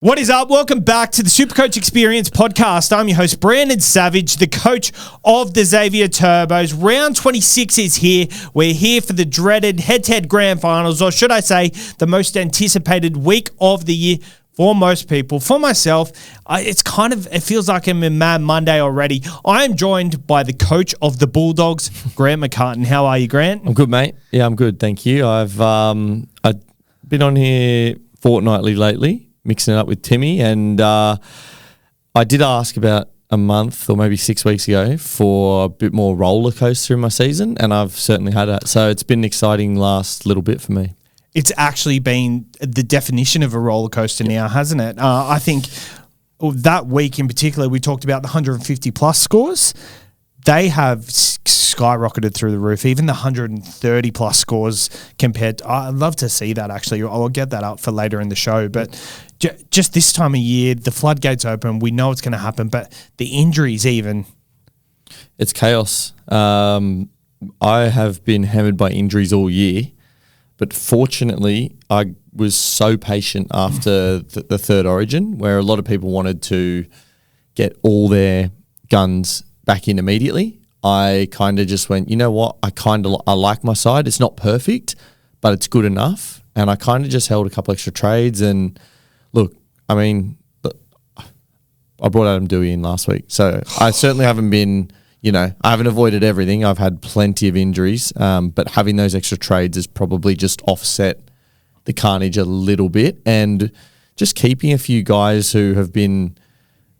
What is up? Welcome back to the SuperCoach Experience podcast. I'm your host, Brandon Savage, the coach of the Xavier Turbos. Round 26 is here. We're here for the dreaded head-to-head grand finals, or should I say, the most anticipated week of the year for most people. For myself, it feels like I'm in Mad Monday already. I am joined by the coach of the Bulldogs, Grant McCartan. How are you, Grant? I'm good, mate. Yeah, I'm good. Thank you. I've been on here fortnightly lately, mixing it up with Timmy, and I did ask about a month or maybe 6 weeks ago for a bit more roller coaster in my season, and I've certainly had that. So it's been an exciting last little bit for me. It's actually been the definition of a roller coaster now, hasn't it? I think that week in particular, we talked about the 150 plus scores. They have skyrocketed through the roof. Even the 130 plus scores compared to, I'd love to see that actually. I'll get that up for later in the show. But just this time of year, the floodgates open. We know it's going to happen, but the injuries even. It's chaos. I have been hammered by injuries all year, but fortunately, I was so patient after the third origin, where a lot of people wanted to get all their guns back in immediately. I kind of just went, you know what? I like my side. It's not perfect, but it's good enough. And I kind of just held a couple extra trades. And look, I mean, I brought Adam Dewey in last week, so I certainly haven't been, I haven't avoided everything. I've had plenty of injuries, but having those extra trades has probably just offset the carnage a little bit, and just keeping a few guys who have been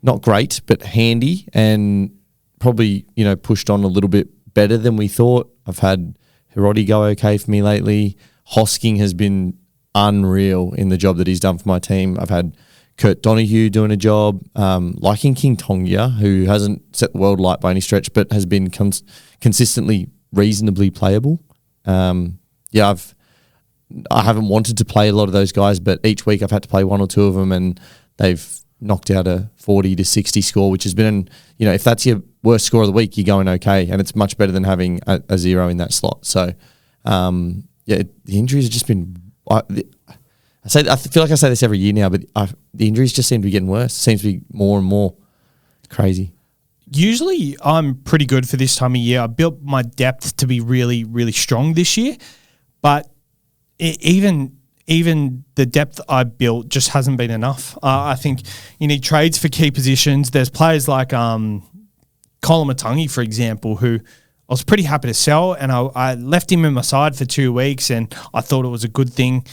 not great but handy and probably, pushed on a little bit better than we thought. I've had Hiroti go okay for me lately. Hosking has been unreal in the job that he's done for my team. I've had Kurt Donahue doing a job, liking King Tongia, who hasn't set the world light by any stretch, but has been consistently reasonably playable. I haven't wanted to play a lot of those guys, but each week I've had to play one or two of them, and they've knocked out a 40 to 60 score, which has been, if that's your worst score of the week, you're going okay, and it's much better than having a zero in that slot. So, the injuries have just been. I feel like I say this every year now, but the injuries just seem to be getting worse. It seems to be more and more crazy. Usually, I'm pretty good for this time of year. I built my depth to be really, really strong this year, but even the depth I built just hasn't been enough. I think you need trades for key positions. There's players like Colin Matangi, for example, who I was pretty happy to sell, and I left him in my side for 2 weeks, and I thought it was a good thing.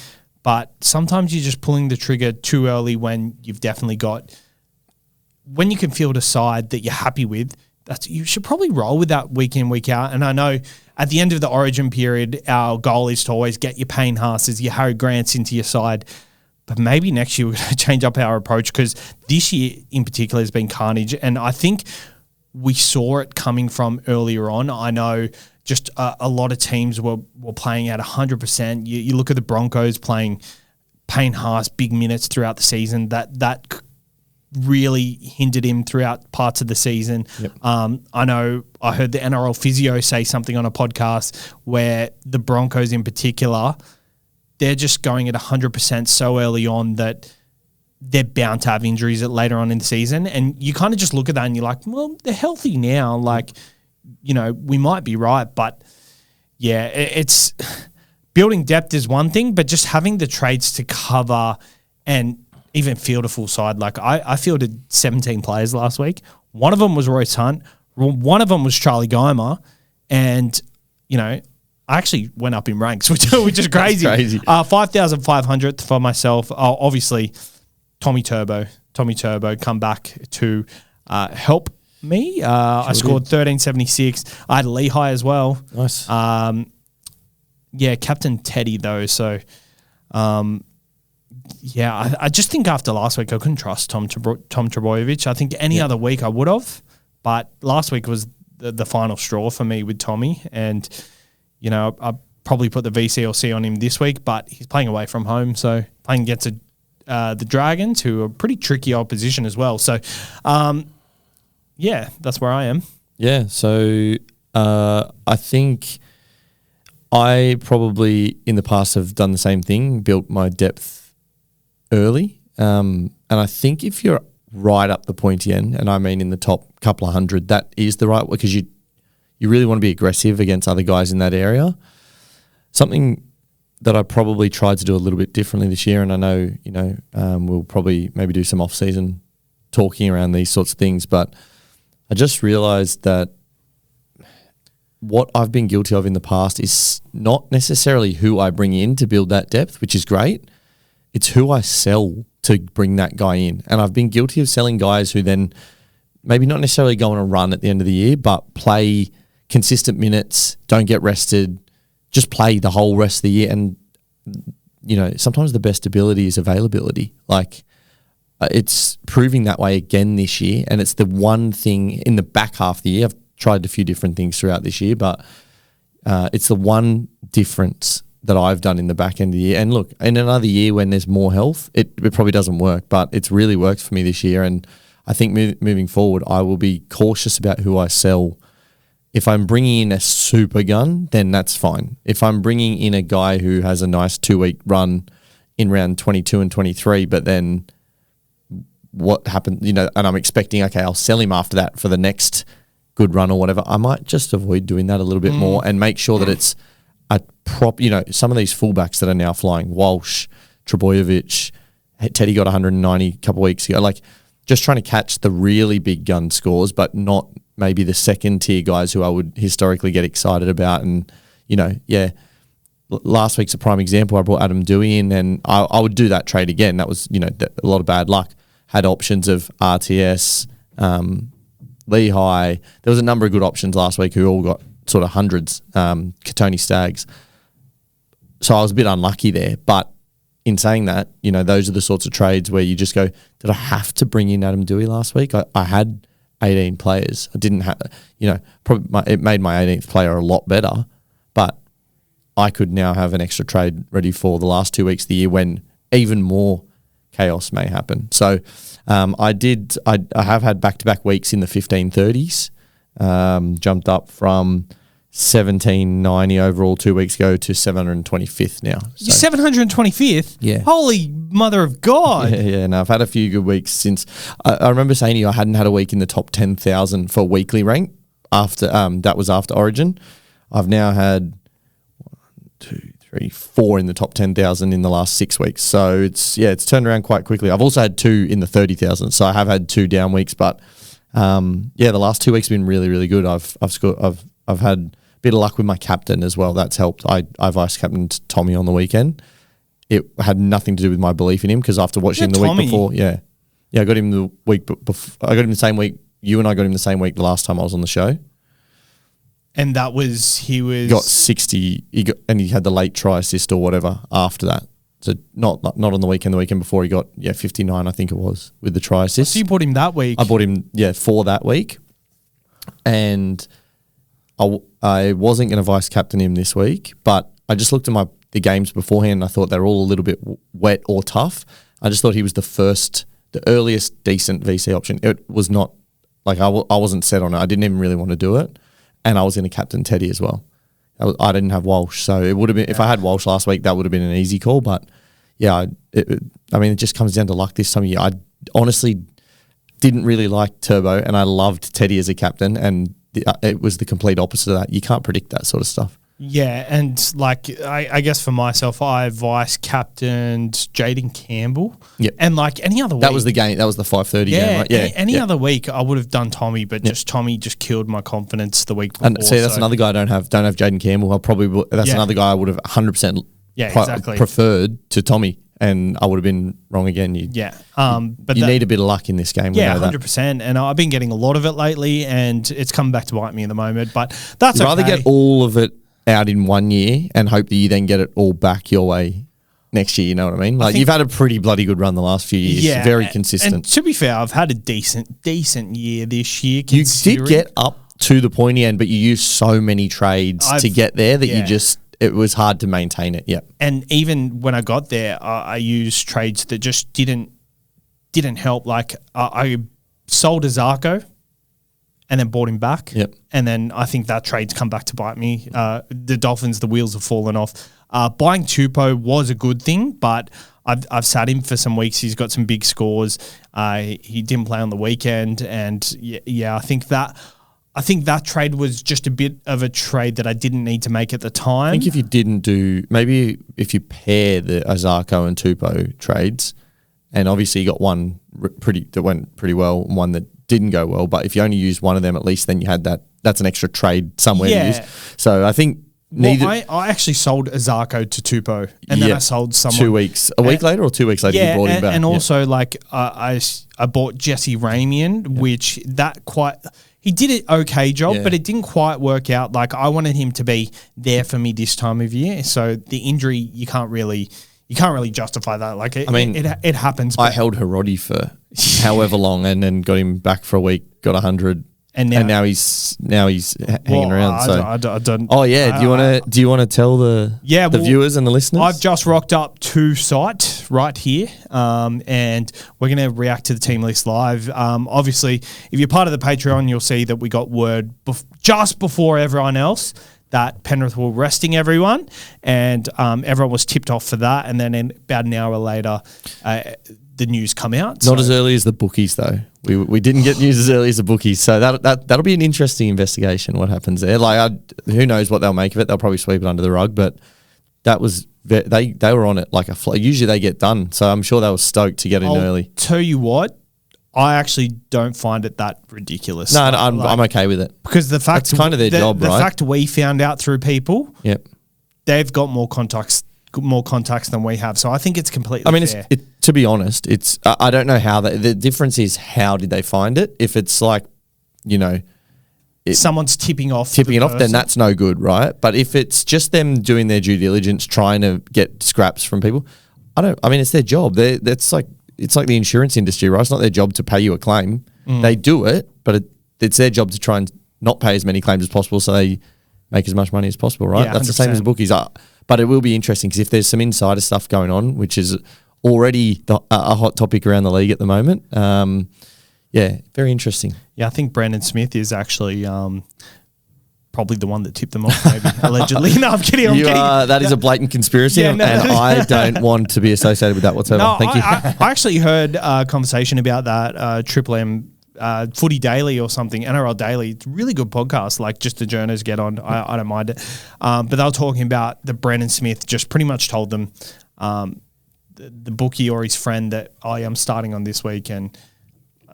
But sometimes you're just pulling the trigger too early when you've definitely got – when you can field a side that you're happy with, you should probably roll with that week in, week out. And I know at the end of the origin period, our goal is to always get your Payne Haas's, your Harry Grants into your side. But maybe next year we're going to change up our approach, because this year in particular has been carnage. And I think we saw it coming from earlier on. I know just a lot of teams were playing at 100%. You look at the Broncos playing Payne Haas big minutes throughout the season. That really hindered him throughout parts of the season. Yep. I know I heard the NRL physio say something on a podcast where the Broncos in particular, they're just going at 100% so early on that they're bound to have injuries later on in the season. And you kind of just look at that and you're like, well, they're healthy now. Like, we might be right. But yeah, it's building depth is one thing, but just having the trades to cover and even field a full side. Like I fielded 17 players last week. One of them was Royce Hunt. One of them was Charlie Geimer. And, I actually went up in ranks, which is crazy. 5,500 for myself. Obviously, Tommy Turbo come back to help me. I scored 1376. I had Lehigh as well. Nice. Captain Teddy though. So, I just think after last week I couldn't trust Tom Trbojevic. I think any other week I would have, but last week was the final straw for me with Tommy. And I probably put the VCLC on him this week, but he's playing away from home, so playing against the Dragons, who are pretty tricky opposition as well. So, that's where I am. Yeah, so I think I probably in the past have done the same thing, built my depth early, and And I think if you're right up the pointy end, and I mean in the top couple of hundred, that is the right way, because you really want to be aggressive against other guys in that area. Something that I probably tried to do a little bit differently this year, and I know, we'll probably maybe do some off-season talking around these sorts of things, but I just realised that what I've been guilty of in the past is not necessarily who I bring in to build that depth, which is great. It's who I sell to bring that guy in. And I've been guilty of selling guys who then maybe not necessarily go on a run at the end of the year, but play consistent minutes, don't get rested, just play the whole rest of the year. And, sometimes the best ability is availability. Like, it's proving that way again this year. And it's the one thing in the back half of the year. I've tried a few different things throughout this year, but it's the one difference that I've done in the back end of the year. And look, in another year when there's more health, it probably doesn't work, but it's really worked for me this year. And I think moving forward, I will be cautious about who I sell. If I'm bringing in a super gun, then that's fine. If I'm bringing in a guy who has a nice 2-week run in round 22 and 23, but then what happened, and I'm expecting, okay, I'll sell him after that for the next good run or whatever, I might just avoid doing that a little bit more and make sure that it's a prop, some of these fullbacks that are now flying, Walsh, Trebojevic, Teddy got 190 a couple of weeks ago, like just trying to catch the really big gun scores, but not maybe the second tier guys who I would historically get excited about. And, last week's a prime example. I brought Adam Dewey in, and I would do that trade again. That was, a lot of bad luck. Had options of RTS, Lehigh. There was a number of good options last week who all got sort of hundreds, Katoni Staggs. So I was a bit unlucky there. But in saying that, those are the sorts of trades where you just go, did I have to bring in Adam Dewey last week? I had 18 players. I didn't have, probably it made my 18th player a lot better, but I could now have an extra trade ready for the last 2 weeks of the year when even more chaos may happen. So I have had back-to-back weeks in the 1530s, jumped up from 1790 overall 2 weeks ago to 725th now. So. You're 725th? Yeah. Holy mother of God. Yeah, no, I've had a few good weeks since. I remember saying to you I hadn't had a week in the top 10,000 for weekly rank after that was after Origin. I've now had 4 in the top 10,000 in the last 6 weeks. So it's turned around quite quickly. I've also had 2 in the 30,000. So I have had 2 down weeks, but the last 2 weeks have been really, really good. I've had a bit of luck with my captain as well. That's helped. I vice captained Tommy on the weekend. It had nothing to do with my belief in him because after watching him the week before, I got him the week before. I got him the same week. You and I got him the same week the last time I was on the show. And that was, he got 60, and he had the late try assist or whatever after that. So not on the weekend before he got 59, I think it was, with the try assist. So you bought him that week? I bought him, for that week. And I wasn't going to vice captain him this week, but I just looked at the games beforehand and I thought they were all a little bit wet or tough. I just thought he was the earliest decent VC option. It was not, like I wasn't set on it. I didn't even really want to do it. And I was in a captain Teddy as well. I didn't have Walsh, so it would have been, if I had Walsh last week, that would have been an easy call. But it just comes down to luck this time of year. I honestly didn't really like Turbo, and I loved Teddy as a captain, and it was the complete opposite of that. You can't predict that sort of stuff. Yeah, and I guess for myself, I vice captained Jaden Campbell. Yep. And any other week. That was the game. That was the 5:30 game, right? Yeah. Any other week, I would have done Tommy, but just Tommy just killed my confidence the week before. And see, that's another guy I don't have Jaden Campbell. That's another guy I would have 100% preferred to Tommy, and I would have been wrong again. But you need a bit of luck in this game. Yeah, 100%. And I've been getting a lot of it lately, and it's come back to bite me at the moment. But that's rather get all of it out in 1 year and hope that you then get it all back your way next year, you know what I mean? Like, you've had a pretty bloody good run the last few years. Yeah, very consistent. And to be fair, I've had a decent year this year. You did get up to the pointy end, but you used so many trades to get there that it was hard to maintain it. Yeah. And even when I got there, I used trades that just didn't help. Like I sold a Zarko and then bought him back. Yep. And then I think that trade's come back to bite me. The Dolphins, the wheels have fallen off. Buying Tupou was a good thing, but I've sat him for some weeks. He's got some big scores. He didn't play on the weekend, and yeah, I think that trade was just a bit of a trade that I didn't need to make at the time. I think if you didn't do, maybe if you pair the Azarko and Tupou trades, and obviously you got one that went pretty well and one that didn't go well, but if you only used one of them at least, then you had that's an extra trade somewhere to use. So I think I actually sold Azarko to Tupou, and then I sold someone 2 weeks, a week later or 2 weeks later you bought him back. And also I bought Jesse Ramian, which he did an okay job, but it didn't quite work out. Like, I wanted him to be there for me this time of year. So the injury, you can't really justify that. Like, it happens. I held Hiroti for however long, and then got him back for a week, got 100. And now he's hanging around. I don't. Oh yeah. Do you want to tell the viewers and the listeners? I've just rocked up to site right here, and we're going to react to the team list live. Obviously, if you're part of the Patreon, you'll see that we got word just before everyone else that Penrith were resting everyone, and everyone was tipped off for that. And then about an hour later, the news come out. Not as early as the bookies, though. We didn't get news as early as the bookies, so that'll be an interesting investigation. What happens there? Like, who knows what they'll make of it? They'll probably sweep it under the rug, but that was they were on it like a fly. Usually they get done, so I'm sure they were stoked to get in early. Tell you what, I actually don't find it that ridiculous. No, I'm okay with it, because the fact it's kind of their job, right? The fact we found out through people, they've got more contacts than we have, so I think it's completely fair. To be honest, I don't know how the difference is. How did they find it? If it's like, someone's tipping off, then that's no good, right? But if it's just them doing their due diligence, trying to get scraps from people, it's their job. It's like the insurance industry, right? It's not their job to pay you a claim. They do it, but it's their job to try and not pay as many claims as possible, so they make as much money as possible, right? That's 100%. The same as the bookies are. But it will be interesting, because if there's some insider stuff going on, which is already a hot topic around the league at the moment, very interesting. Yeah, I think Brandon Smith is actually probably the one that tipped them off, maybe, allegedly. No, I'm kidding. That is a blatant conspiracy, and I don't want to be associated with that whatsoever. No, Thank you. I actually heard a conversation about that, Triple M Footy Daily or something, NRL Daily. It's a really good podcast, like just the journos get on. I don't mind it. But they were talking about that Brandon Smith just pretty much told them, the bookie or his friend, that I'm starting on this week, and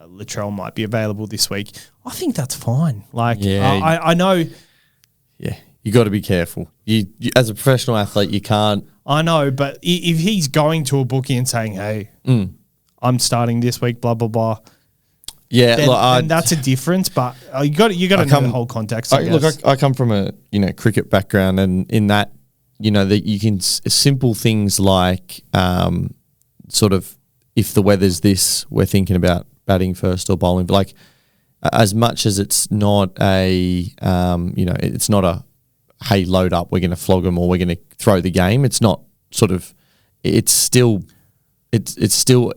Latrell might be available this week. I think that's fine. Like, I know. Yeah, you got to be careful. You as a professional athlete, you can't. I know, but if he's going to a bookie and saying, "Hey, I'm starting this week," blah blah blah. Yeah, then that's a difference. But you got to know the whole context. I come from a cricket background, and in that, that you can simple things like sort of, if the weather's this, we're thinking about batting first or bowling. But like, as much as it's not it's not a, hey, load up, we're going to flog them or we're going to throw the game. It's not sort of, it's still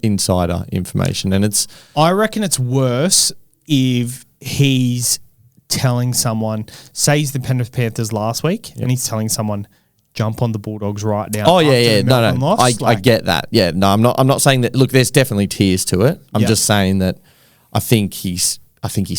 insider information, and I reckon it's worse if he's telling someone, say he's the Penrith Panthers last week, and he's telling someone, jump on the Bulldogs right now. Oh yeah. No. I get that. Yeah. No, I'm not saying that. Look, there's definitely tiers to it. I'm just saying that I think he's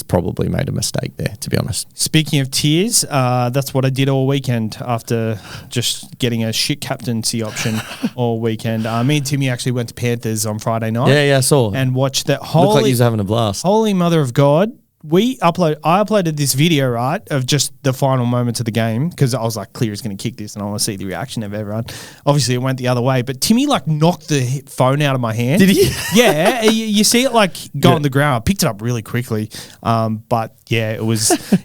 probably made a mistake there, to be honest. Speaking of tiers, that's what I did all weekend after just getting a shit captaincy option all weekend. Me and Timmy actually went to Panthers on Friday night. Yeah, I saw. And watched that. Looked like he was having a blast. Holy mother of God. I uploaded this video, right, of just the final moments of the game, because I was like, Cleary's going to kick this and I want to see the reaction of everyone. Obviously, it went the other way, but Timmy knocked the phone out of my hand. Did he? Yeah, you see it go on the ground. I picked it up really quickly, but yeah,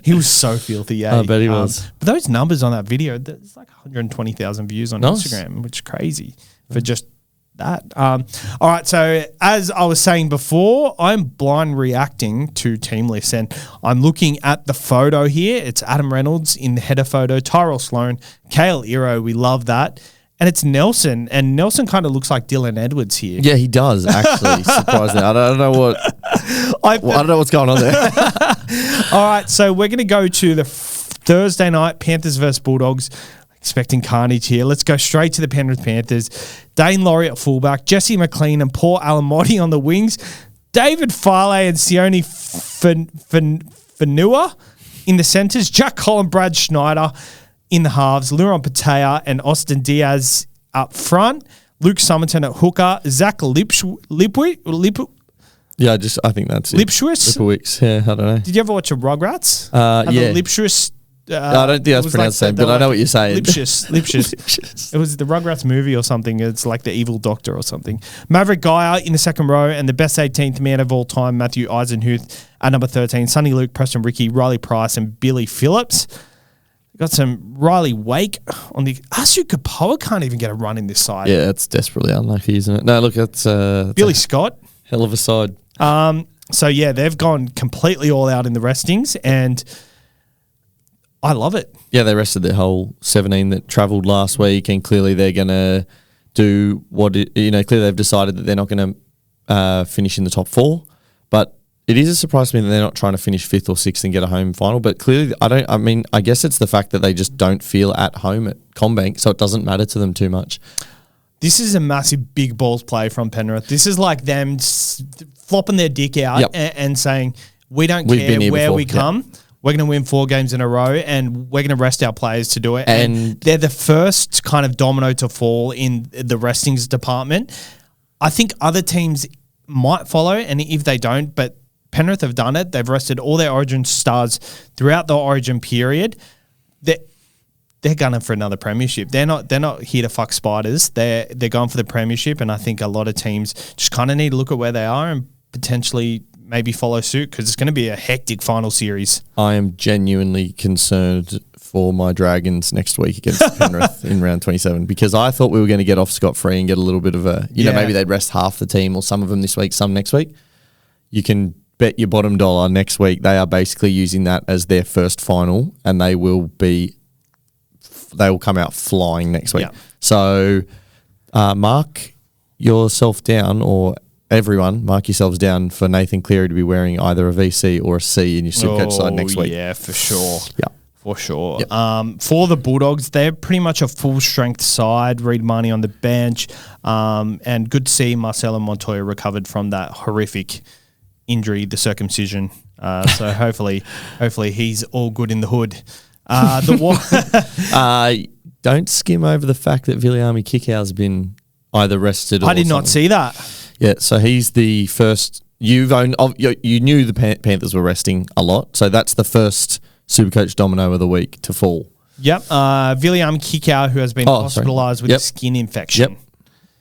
he was so filthy. Yeah, I bet he was. But those numbers on that video, there's like 120,000 views on Instagram, which is crazy for just that. All right, so as I was saying before, I'm blind reacting to team lists, and I'm looking at the photo here. It's Adam Reynolds in the header photo, Tyrell Sloan, Kale Iro, we love that, and it's Nelson, and Nelson kind of looks like Dylan Edwards here. Yeah, he does, actually. Surprisingly, I don't know I don't know what's going on there. All right, so we're going to go to the Thursday night Panthers versus Bulldogs. Expecting carnage here. Let's go straight to the Penrith Panthers. Dane Laurie at fullback, Jesse McLean and Paul Alamotti on the wings, David Farley and Sione Fanua in the centres, Jack Collin, Brad Schneider in the halves, Luron Patea and Austin Diaz up front, Luke Summerton at hooker, Zach Lipwitz. Yeah, I think that's it. Lipschwitz? Yeah, I don't know. Did you ever watch a Rugrats? Yeah. Lipschwitz. I don't think that's pronounced the same, but I know what you're saying. Lipschitz. It was the Rugrats movie or something. It's like the evil doctor or something. Maverick Geyer in the second row and the best 18th man of all time, Matthew Eisenhuth at number 13. Sonny Luke, Preston Ricky, Riley Price and Billy Phillips. Got some Riley Wake on the... Asu Kapoa can't even get a run in this side. Yeah, that's desperately unlucky, isn't it? No, look, that's... Billy Scott. Hell of a side. So, yeah, they've gone completely all out in the restings and... I love it. Yeah, they rested their whole 17 that travelled last week, and clearly they're going to do clearly they've decided that they're not going to finish in the top 4. But it is a surprise to me that they're not trying to finish 5th or 6th and get a home final. But clearly, I guess it's the fact that they just don't feel at home at CommBank, so it doesn't matter to them too much. This is a massive big balls play from Penrith. This is like them flopping their dick out and saying, we don't care where we come. Yep. We're going to win 4 games in a row and we're going to rest our players to do it. And they're the first kind of domino to fall in the restings department. I think other teams might follow, and if they don't, but Penrith have done it. They've rested all their Origin stars throughout the Origin period. They're gunning for another premiership. They're not here to fuck spiders. They're going for the premiership, and I think a lot of teams just kind of need to look at where they are and potentially maybe follow suit, because it's going to be a hectic final series. I am genuinely concerned for my Dragons next week against Penrith in round 27, because I thought we were going to get off scot-free and get a little bit of a, maybe they'd rest half the team or some of them this week, some next week. You can bet your bottom dollar next week they are basically using that as their first final, and they will come out flying next week. Yeah. So mark yourself down, or everyone, mark yourselves down for Nathan Cleary to be wearing either a VC or a C in your Supercoach side next week. Yeah, for sure. Yeah. For sure. Yep. For the Bulldogs, they're pretty much a full-strength side. Reid Marnie on the bench. And good to see Marcelo Montoya recovered from that horrific injury, the circumcision. So hopefully he's all good in the hood. Don't skim over the fact that Viliami Kikau's been either rested or I did not see that. Yeah, so he's the first. You knew the Panthers were resting a lot, so that's the first Supercoach domino of the week to fall. Yep, Viliami Kikau, who has been hospitalised with a skin infection. Yep.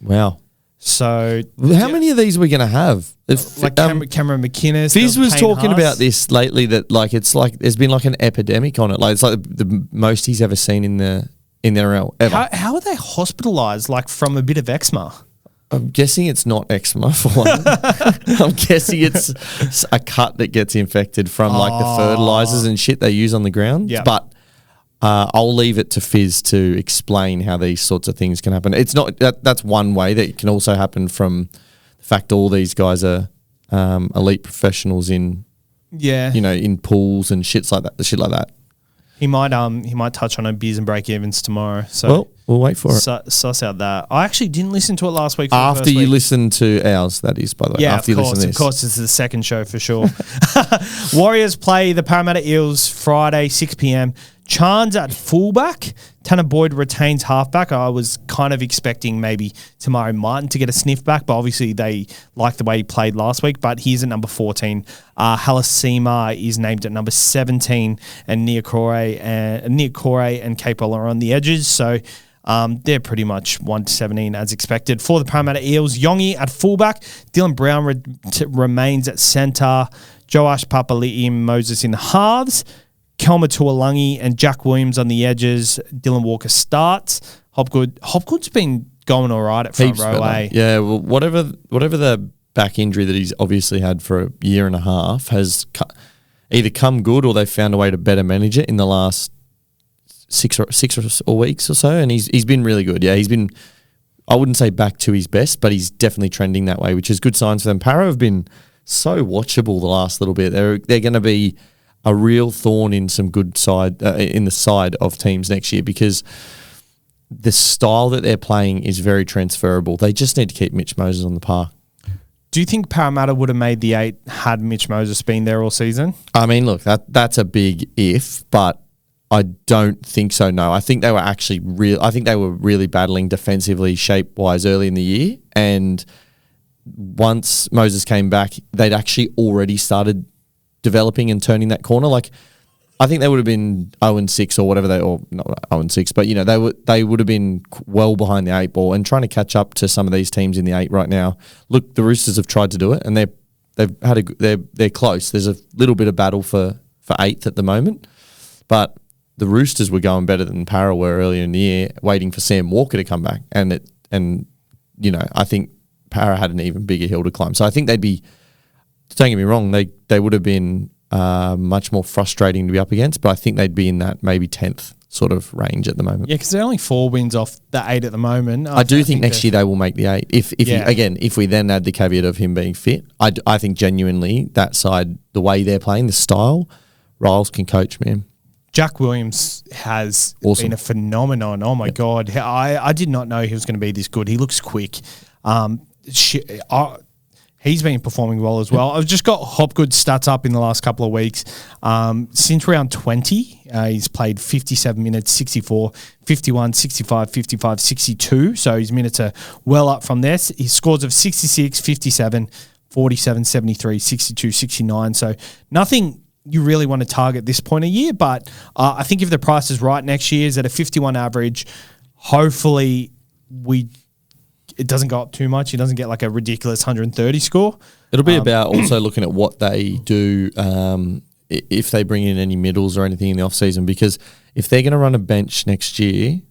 Wow. So how many of these are we going to have? Cameron McInnes. Fizz was talking about this lately, that it's like there's been like an epidemic on it. Like it's like the most he's ever seen in the NRL ever. How are they hospitalised? Like from a bit of eczema? I'm guessing it's not eczema for one. I'm guessing it's a cut that gets infected from like the fertilizers and shit they use on the ground. Yep. But I'll leave it to Fizz to explain how these sorts of things can happen. It's not that's one way that it can also happen from the fact all these guys are elite professionals in in pools and shit like that. He might touch on a beers and break evens tomorrow. So well, we'll wait for it. Suss out that. I actually didn't listen to it last week. After you listen to ours, that is, by the way. Yeah, after of course. You listen to this. Of course, it's the second show for sure. Warriors play the Parramatta Eels Friday, 6 p.m. Chans at fullback. Tanner Boyd retains halfback. I was kind of expecting maybe Tamari Martin to get a sniff back, but obviously they like the way he played last week. But he's at number 14. Halasima is named at number 17, and Nia Corey and Capel are on the edges. So they're pretty much 1 to 17 as expected. For the Parramatta Eels, Yongi at fullback. Dylan Brown remains at centre. Joash Papali'i Moses in the halves. Kelma Tuolangi and Jack Williams on the edges. Dylan Walker starts. Hopgood's been going all right at front row. Yeah, well, whatever the back injury that he's obviously had for a year and a half has either come good or they've found a way to better manage it in the last six or weeks or so, and he's been really good. Yeah, he's been, I wouldn't say back to his best, but he's definitely trending that way, which is good signs for them. Para have been so watchable the last little bit. They're going to be a real thorn in some good side in the side of teams next year, because the style that they're playing is very transferable. They just need to keep Mitch Moses on the park. Do you think Parramatta would have made the 8 had Mitch Moses been there all season? I mean, look, that's a big if, but I don't think so. No, I think they were actually really battling defensively, shape-wise, early in the year, and once Moses came back, they'd actually already started developing and turning that corner. Like, I think they would have been 0-6 or whatever or not 0-6, but they would have been well behind the 8 ball and trying to catch up to some of these teams in the 8 right now. Look, the Roosters have tried to do it, and they're close. There's a little bit of battle for 8th at the moment, but the Roosters were going better than Para were earlier in the year, waiting for Sam Walker to come back, and I think Para had an even bigger hill to climb. So I think they'd be. Don't get me wrong, they would have been much more frustrating to be up against, but I think they'd be in that maybe 10th sort of range at the moment. Yeah, because they're only 4 wins off the 8 at the moment. I do think next year they will make the 8. If we then add the caveat of him being fit, I think genuinely that side, the way they're playing, the style, Riles can coach, man. Jack Williams has been a phenomenon. Oh, my God. I did not know he was going to be this good. He looks quick. He's been performing well as well. I've just got Hopgood stats up in the last couple of weeks. Since round 20, he's played 57 minutes, 64, 51, 65, 55, 62. So his minutes are well up from there. His scores of 66, 57, 47, 73, 62, 69. So nothing you really want to target this point of year. But I think if the price is right next year, is at a 51 average, hopefully it doesn't go up too much. He doesn't get like a ridiculous 130 score. It'll be about also looking at what they do if they bring in any middles or anything in the off-season, because if they're going to run a bench next year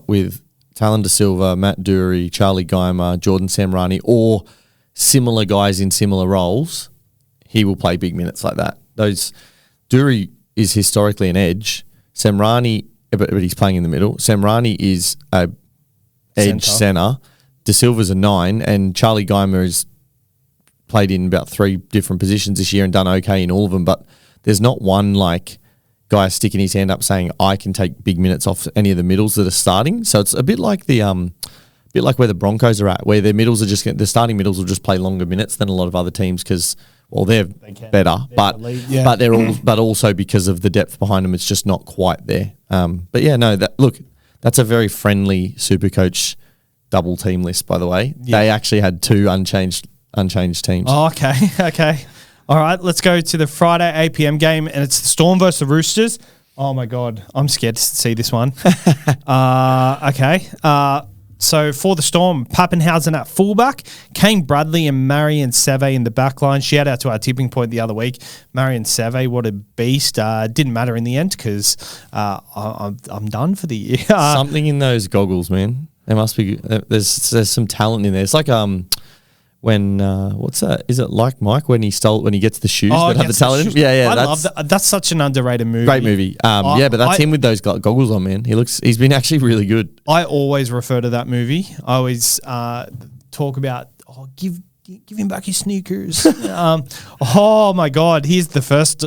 with Talon Da Silva, Matt Dury, Charlie Geimer, Jordan Samrani, or similar guys in similar roles, he will play big minutes like that. Dury is historically an edge. Samrani, but he's playing in the middle. Samrani is a edge centre. Da Silva's a 9, and Charlie Geimer has played in about 3 different positions this year and done okay in all of them. But there's not one guy sticking his hand up saying I can take big minutes off any of the middles that are starting. So it's a bit like where the Broncos are at, where their middles are the starting middles will just play longer minutes than a lot of other teams because they're better, but also because of the depth behind them, it's just not quite there. That's a very friendly SuperCoach double team list, by the way. Yeah. They actually had 2 unchanged teams. Oh, okay. All right, let's go to the Friday 8 p.m. game, and it's the Storm versus the Roosters. Oh, my God. I'm scared to see this one. Okay. So for the Storm, Pappenhausen at fullback, Kane Bradley and Marion Seve in the back line. Shout out to our tipping point the other week. Marion Seve, what a beast. Didn't matter in the end because I'm done for the year. Something in those goggles, man. There must be. There's some talent in there. It's like when what's that? Is it like Mike when he gets the shoes that have the talent in? Yeah. I love that. That's such an underrated movie. Great movie. But that's him with those goggles on, man. He's been actually really good. I always refer to that movie. I always talk about give him back his sneakers. Oh my God! Here's the first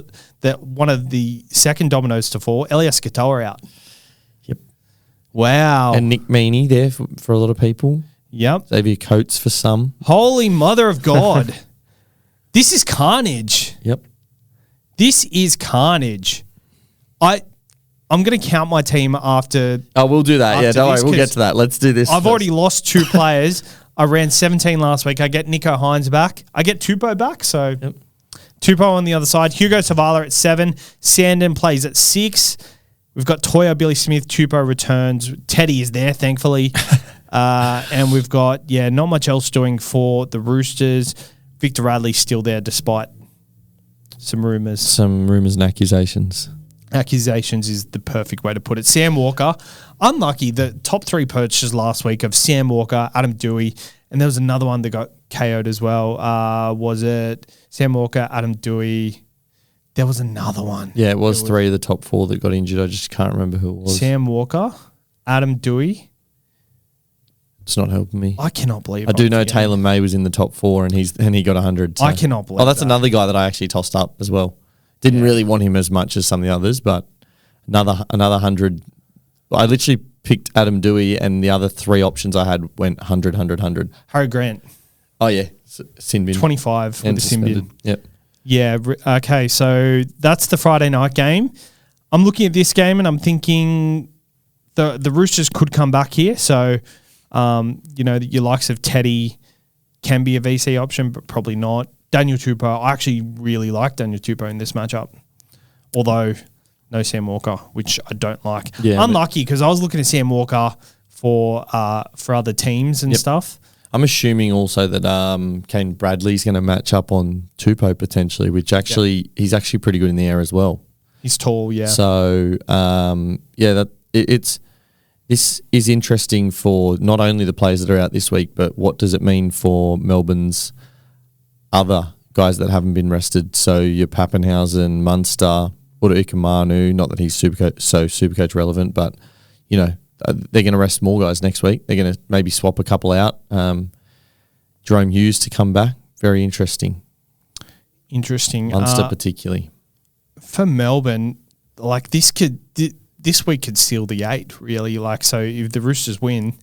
one of the second dominoes to fall. Elias Katoa out. Yep. Wow. And Nick Meaney there for a lot of people. Yep. Xavier Coates for some. Holy mother of God. This is carnage. Yep. This is carnage. I'm going to count my team after. Oh, we'll do that. Yeah, don't worry. We'll get to that. Let's do this. I've already lost 2 players. I ran 17 last week. I get Nico Hines back. I get Tupou back. So Tupou on the other side. Hugo Savala at 7. Sandon plays at 6. We've got Toya, Billy Smith, Tupou returns. Teddy is there, thankfully. And we've got, not much else doing for the Roosters. Victor Radley's still there despite some rumours. Some rumours and accusations. Accusations is the perfect way to put it. Sam Walker, unlucky. The top 3 purchases last week of Sam Walker, Adam Dewey, and there was another one that got KO'd as well. Was it Sam Walker, Adam Dewey? There was another one. Yeah, it was 3 of the top 4 that got injured. I just can't remember who it was. Sam Walker, Adam Dewey. It's not helping me. I cannot believe. I do know Taylor May was in the top 4 and he got 100. So. I cannot believe. Oh, that's another guy that I actually tossed up as well. Didn't really want him as much as some of the others, but another 100. I literally picked Adam Dewey, and the other 3 options I had went 100, 100, 100. Harry Grant. Oh, yeah. Sin bin. 25 with the sin bin. Yep. Yeah, okay, so that's the Friday night game. I'm looking at this game and I'm thinking the Roosters could come back here. So, your likes of Teddy can be a VC option, but probably not. Daniel Tupou, I actually really like Daniel Tupou in this matchup, although no Sam Walker, which I don't like. Yeah, unlucky because I was looking at Sam Walker for other teams and stuff. I'm assuming also that Kane Bradley's going to match up on Tupou potentially, which actually he's actually pretty good in the air as well. He's tall, yeah. So this is interesting for not only the players that are out this week, but what does it mean for Melbourne's other guys that haven't been rested? So your Pappenhausen, Munster, Uta Ikamanu, not that he's Supercoach relevant, but they're going to rest more guys next week. They're going to maybe swap a couple out. Jerome Hughes to come back. Very interesting. Munster particularly. For Melbourne, like this week could seal the 8, really. Like, so if the Roosters win,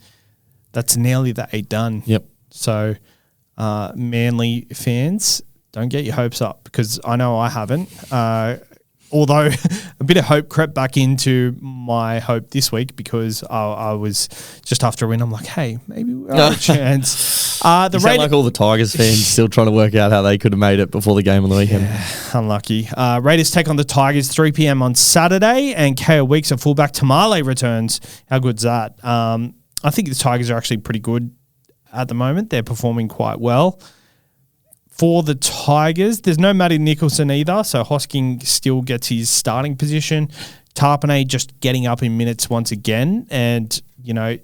that's nearly the 8 done. Yep. So, Manly fans, don't get your hopes up because I know I haven't. Although a bit of hope crept back into my hope this week because I was just after a win. I'm like, hey, maybe we have a chance. You sound like all the Tigers fans still trying to work out how they could have made it before the game on the weekend. Yeah, unlucky. Raiders take on the Tigers 3 p.m. on Saturday, and KO Weeks at fullback Tamale returns. How good's that? I think the Tigers are actually pretty good at the moment. They're performing quite well. For the Tigers, there's no Matty Nicholson either, so Hosking still gets his starting position. Tarpanay just getting up in minutes once again, and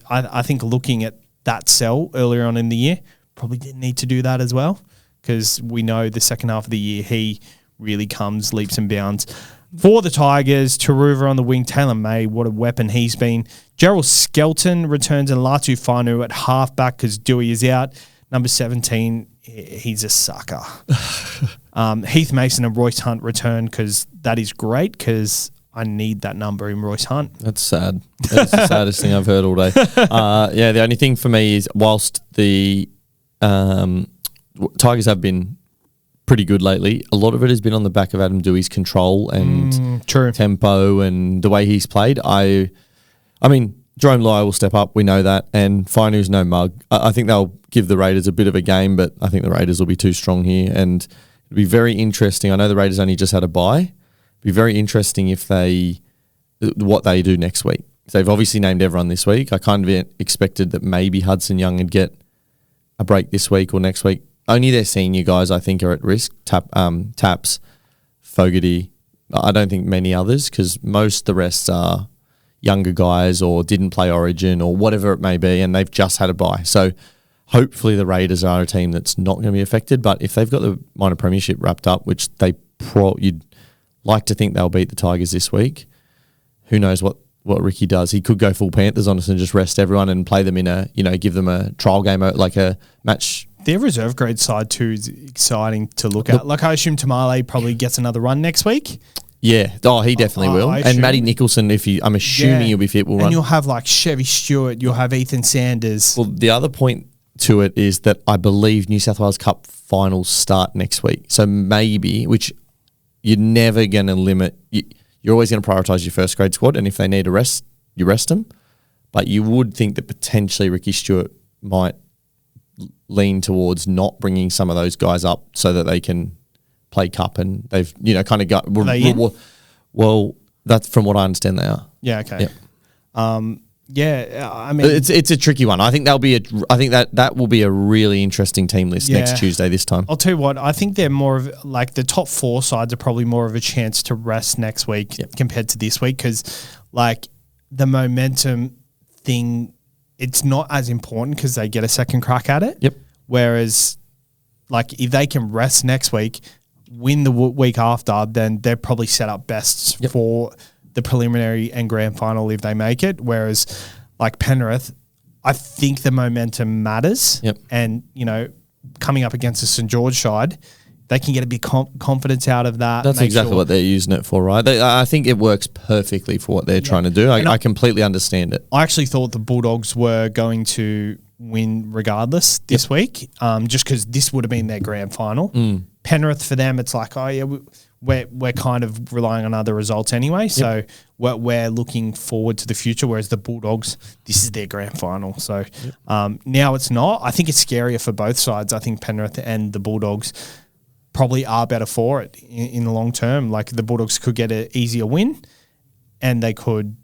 I think looking at that sell earlier on in the year, probably didn't need to do that as well because we know the second half of the year he really comes leaps and bounds. For the Tigers, Taruva on the wing, Taylor May, what a weapon he's been. Gerald Skelton returns and Latu Whanu at halfback because Dewey is out. Number 17, he's a sucker. Heath Mason and Royce Hunt return because that is great because I need that number in Royce Hunt. That's sad. That's the saddest thing I've heard all day. The only thing for me is whilst the Tigers have been pretty good lately, a lot of it has been on the back of Adam Dewey's control and tempo and the way he's played. I mean, Jerome Luai will step up, we know that, and Whanu's no mug. I think they'll give the Raiders a bit of a game, but I think the Raiders will be too strong here, and it'll be very interesting. I know the Raiders only just had a bye. It'll be very interesting what they do next week. They've obviously named everyone this week. I kind of expected that maybe Hudson Young would get a break this week or next week. Only their senior guys, I think, are at risk. Taps, Fogarty. I don't think many others because most the rest are younger guys or didn't play Origin or whatever it may be, and they've just had a bye. So hopefully the Raiders are a team that's not going to be affected, but if they've got the minor premiership wrapped up, which you'd like to think they'll beat the Tigers this week, who knows what Ricky does. He could go full Panthers on us and just rest everyone and play them give them a trial game, like a match. Their reserve grade side too is exciting to look at. Like I assume Tamale probably gets another run next week. Yeah. Oh, he definitely will. And Matty Nicholson, I'm assuming he'll be fit, will run. And you'll have like Chevy Stewart, you'll have Ethan Sanders. Well, the other point to it is that I believe New South Wales Cup finals start next week. So maybe, which you're never going to limit, you're always going to prioritise your first grade squad, and if they need a rest, you rest them. But you would think that potentially Ricky Stewart might lean towards not bringing some of those guys up so that they can play cup, and they've kind of got. Well, that's from what I understand they are. Yeah. Okay. Yep. I mean, it's a tricky one. I think that will be a really interesting team list next Tuesday this time. I'll tell you what. I think they're more of like the top 4 sides are probably more of a chance to rest next week compared to this week because like the momentum thing, it's not as important because they get a second crack at it. Yep. Whereas, like if they can rest next week, win the week after, then they're probably set up best for the preliminary and grand final if they make it. Whereas, like Penrith, I think the momentum matters. Yep. And, coming up against the St. George side, they can get a bit confidence out of that. That's exactly what they're using it for, right? I think it works perfectly for what they're trying to do. I completely understand it. I actually thought the Bulldogs were going to win regardless this week, just because this would have been their grand final. Penrith, for them, it's like, oh yeah, we're kind of relying on other results anyway. So we're looking forward to the future, whereas the Bulldogs, this is their grand final. So now it's not. I think it's scarier for both sides. I think Penrith and the Bulldogs probably are better for it in the long term. Like the Bulldogs could get an easier win and they could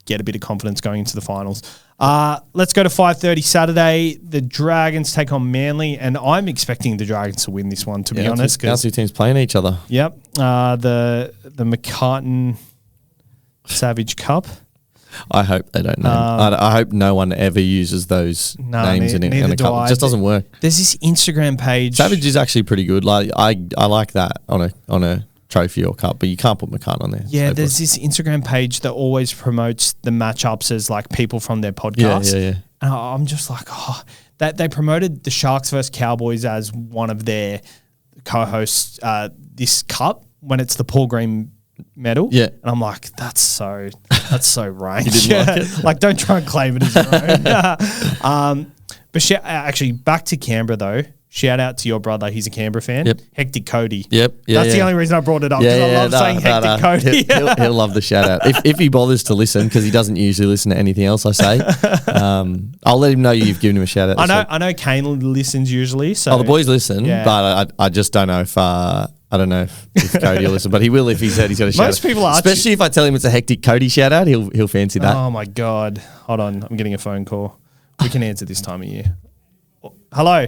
get a bit of confidence going into the finals. Let's go to 5:30 Saturday. The Dragons take on Manly, and I'm expecting the Dragons to win this one, to be honest. Our two teams playing each other. Yep. The McCartan Savage Cup. I hope they don't name. I hope no one ever uses those names in a cup. It just doesn't work. There's this Instagram page. Savage is actually pretty good. Like I like that on a trophy or cup, but you can't put McCann on there. Yeah, there's this Instagram page that always promotes the matchups as like people from their podcast. Yeah. And I'm just like, that they promoted the Sharks versus Cowboys as one of their co-hosts this cup when it's the Paul Green medal. Yeah. And I'm like, that's so range. You didn't like it? Like, don't try and claim it as your own. But actually, back to Canberra though. Shout out to your brother. He's a Canberra fan. Yep. Hectic Cody. Yep. That's the only reson I brought it up, because I love saying Hectic Cody. He'll love the shout out. If he bothers to listen, because he doesn't usually listen to anything else I say, I'll let him know you've given him a shout out. I know Kane listens usually. So the boys listen, but I just don't know if I don't know if Cody will listen, but he will if he said he's got a shout out. Most people are. Especially if I tell him it's a Hectic Cody shout out, he'll fancy that. Oh my God. Hold on. I'm getting a phone call. We can answer this time of year. Hello.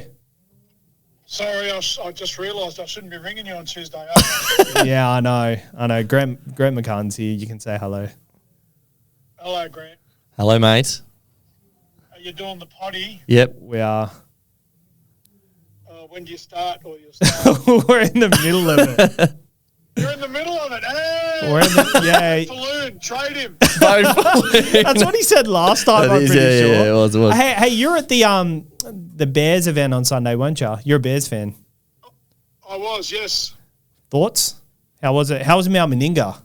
Sorry, I just realised I shouldn't be ringing you on Tuesday. Yeah, I know. Grant McCann's here. You can say hello. Hello, Grant. Hello, mate. Are you doing the potty? Yep. We are. When do you start? Or you start? We're in the middle of it. You're in the middle of it. Hey! We're in the, Balloon, trade him. That's what he said last time, I'm pretty sure. Yeah, it was. Hey, you're at the Bears event on Sunday, weren't you? You're a Bears fan. I was, yes. Thoughts? How was it? How was Mount Meninga?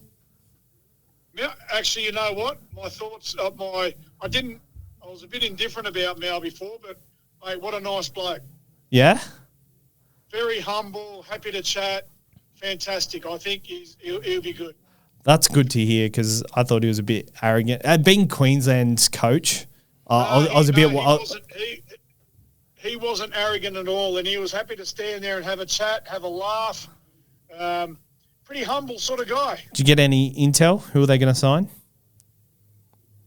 Yeah, actually, you know what? My thoughts, I was a bit indifferent about Mal before, but, mate, what a nice bloke. Yeah? Very humble, happy to chat. Fantastic. I think he'll be good. That's good to hear, because I thought he was a bit arrogant. Being Queensland's coach, I was a bit... He wasn't arrogant at all, and he was happy to stand there and have a chat, have a laugh. Pretty humble sort of guy. Did you get any intel? Who are they going to sign?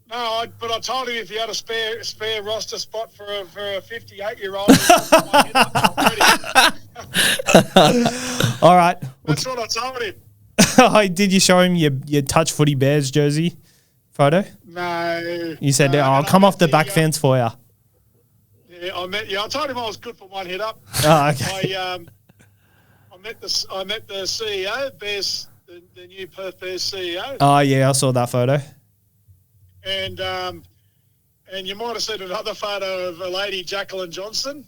No, but I told him if he had a spare roster spot for a 58-year-old. All right. That's what I told him. Did you show him your Touch Footy Bears jersey photo? No. You said, I'll come off the back fence for you. Yeah, I told him I was good for one hit up. Oh, okay. I met the CEO, Bears, the new Perth Bears CEO. Oh yeah, I saw that photo. And you might have seen another photo of a lady, Jacqueline Johnson.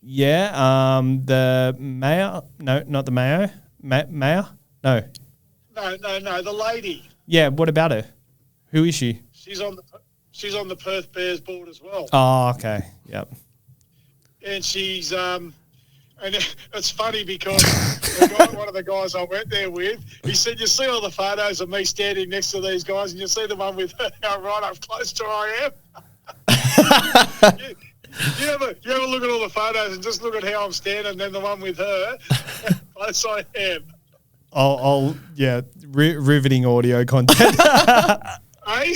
Yeah, the mayor. No, not the mayor. Mayor? No. No, the lady. Yeah, what about her? Who is she? She's on the Perth Bears board as well. Oh, okay. Yep. And she's and it's funny because one of the guys I went there with, he said, you see all the photos of me standing next to these guys, and you see the one with her right up close to where I am. you ever look at all the photos and just look at how I'm standing, and then the one with her, close I am. I'll riveting audio content. Hey?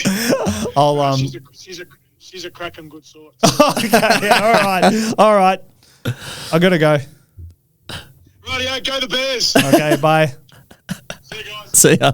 She's a cracking good sort. Okay, yeah, all right. I gotta go. Rightio, go the Bears. Okay, bye. See you guys. See ya.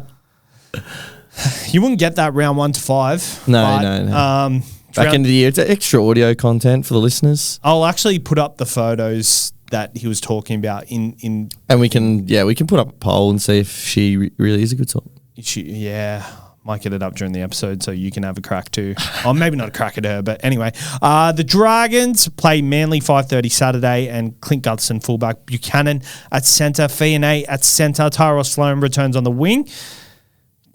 You wouldn't get that round 1 to 5. No. Back into the year, it's extra audio content for the listeners. I'll actually put up the photos that he was talking about in and we can put up a poll and see if she really is a good sort. Yeah, Might get it up during the episode so you can have a crack too. Or maybe not a crack at her, but anyway. The Dragons play Manly 5:30 Saturday, and Clint Gutherson fullback, Buchanan at centre, Fiona at centre, Tyrell Sloan returns on the wing.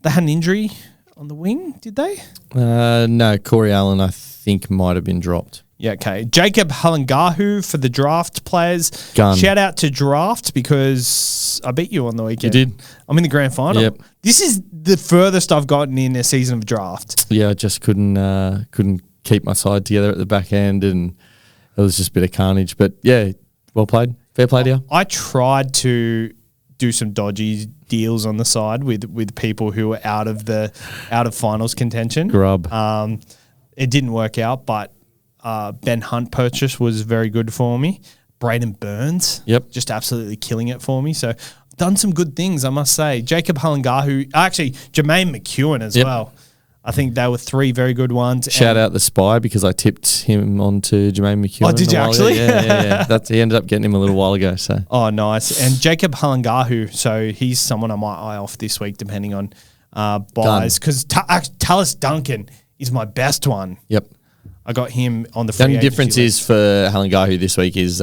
They had an injury on the wing, did they? No, Corey Allen I think might have been dropped. Yeah, okay. Jacob Halangahu for the draft players. Gun. Shout out to draft because I beat you on the weekend. You did. I'm in the grand final. Yep. This is the furthest I've gotten in a season of draft. Yeah, I just couldn't keep my side together at the back end, and it was just a bit of carnage. But yeah, well played. Fair play to you. I tried to do some dodgy deals on the side with people who were out of finals contention. Grub. It didn't work out, but Ben Hunt purchase was very good for me. Braden Burns, just absolutely killing it for me. So done some good things, I must say. Jacob Halangahu, actually Jermaine McEwen as well. I think they were three very good ones. Shout out the spy because I tipped him onto Jermaine McEwen. Oh, did you actually? Yeah. He ended up getting him a little while ago. So. Oh, nice. And Jacob Halangahu, so he's someone I might eye off this week depending on buys. Because Tallis Duncan is my best one. Yep. I got him on the free The only agency difference list. is for Halangahu this week is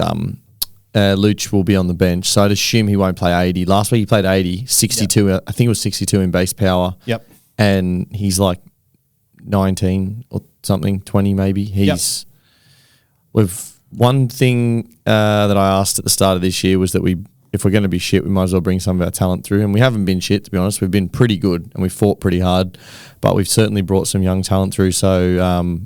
Luch will be on the bench. So I'd assume he won't play 80. Last week he played 80, 62. Yep. I think it was 62 in base power. Yep. And he's like 19 or something, 20 maybe. We've one thing that I asked at the start of this year was that if we're going to be shit, we might as well bring some of our talent through. And we haven't been shit, to be honest. We've been pretty good and we fought pretty hard, but we've certainly brought some young talent through. So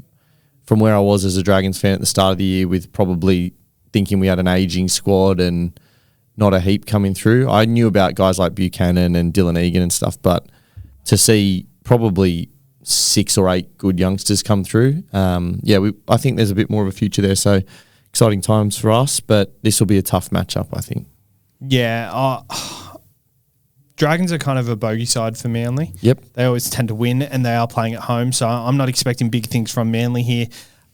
from where I was as a Dragons fan at the start of the year with probably thinking we had an aging squad and not a heap coming through, I knew about guys like Buchanan and Dylan Egan and stuff, but to see probably 6 or 8 good youngsters come through, I think there's a bit more of a future there. So exciting times for us, but this will be a tough matchup, I think. Yeah, Dragons are kind of a bogey side for Manly. Yep. They always tend to win, and they are playing at home, so I'm not expecting big things from Manly here.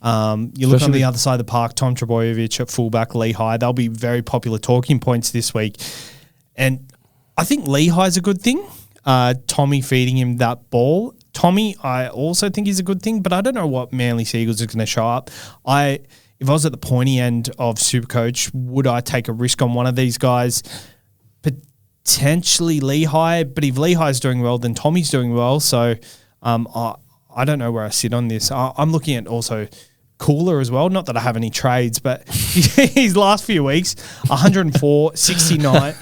You look on the other side of the park, Tom Trbojevic at fullback, Lehigh. They'll be very popular talking points this week. And I think Lehigh's a good thing. Tommy feeding him that ball. Tommy, I also think is a good thing, but I don't know what Manly Seagulls is going to show up. If I was at the pointy end of Supercoach, would I take a risk on one of these guys? Potentially Lehigh, but if Lehigh's doing well, then Tommy's doing well. So I don't know where I sit on this. I'm looking at also Cooler as well. Not that I have any trades, but his last few weeks, 104, 69.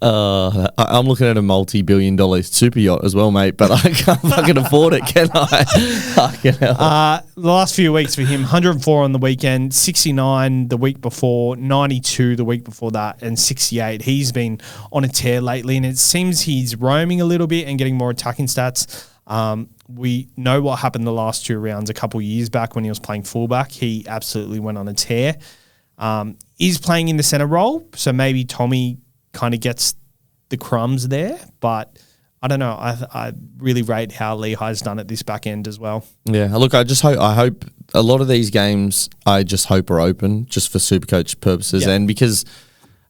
I'm looking at a multi-billion-dollar super yacht as well, mate, but I can't fucking afford it, can I? The last few weeks for him, 104 on the weekend, 69 the week before, 92 the week before that, and 68. He's been on a tear lately, and it seems he's roaming a little bit and getting more attacking stats. We know what happened the last 2 rounds a couple years back when he was playing fullback. He absolutely went on a tear. He's playing in the centre role, so maybe Tommy kind of gets the crumbs there, but I don't know. I really rate how Lehigh's done at this back end as well. Yeah, look, I hope a lot of these games I just hope are open just for Supercoach purposes, and because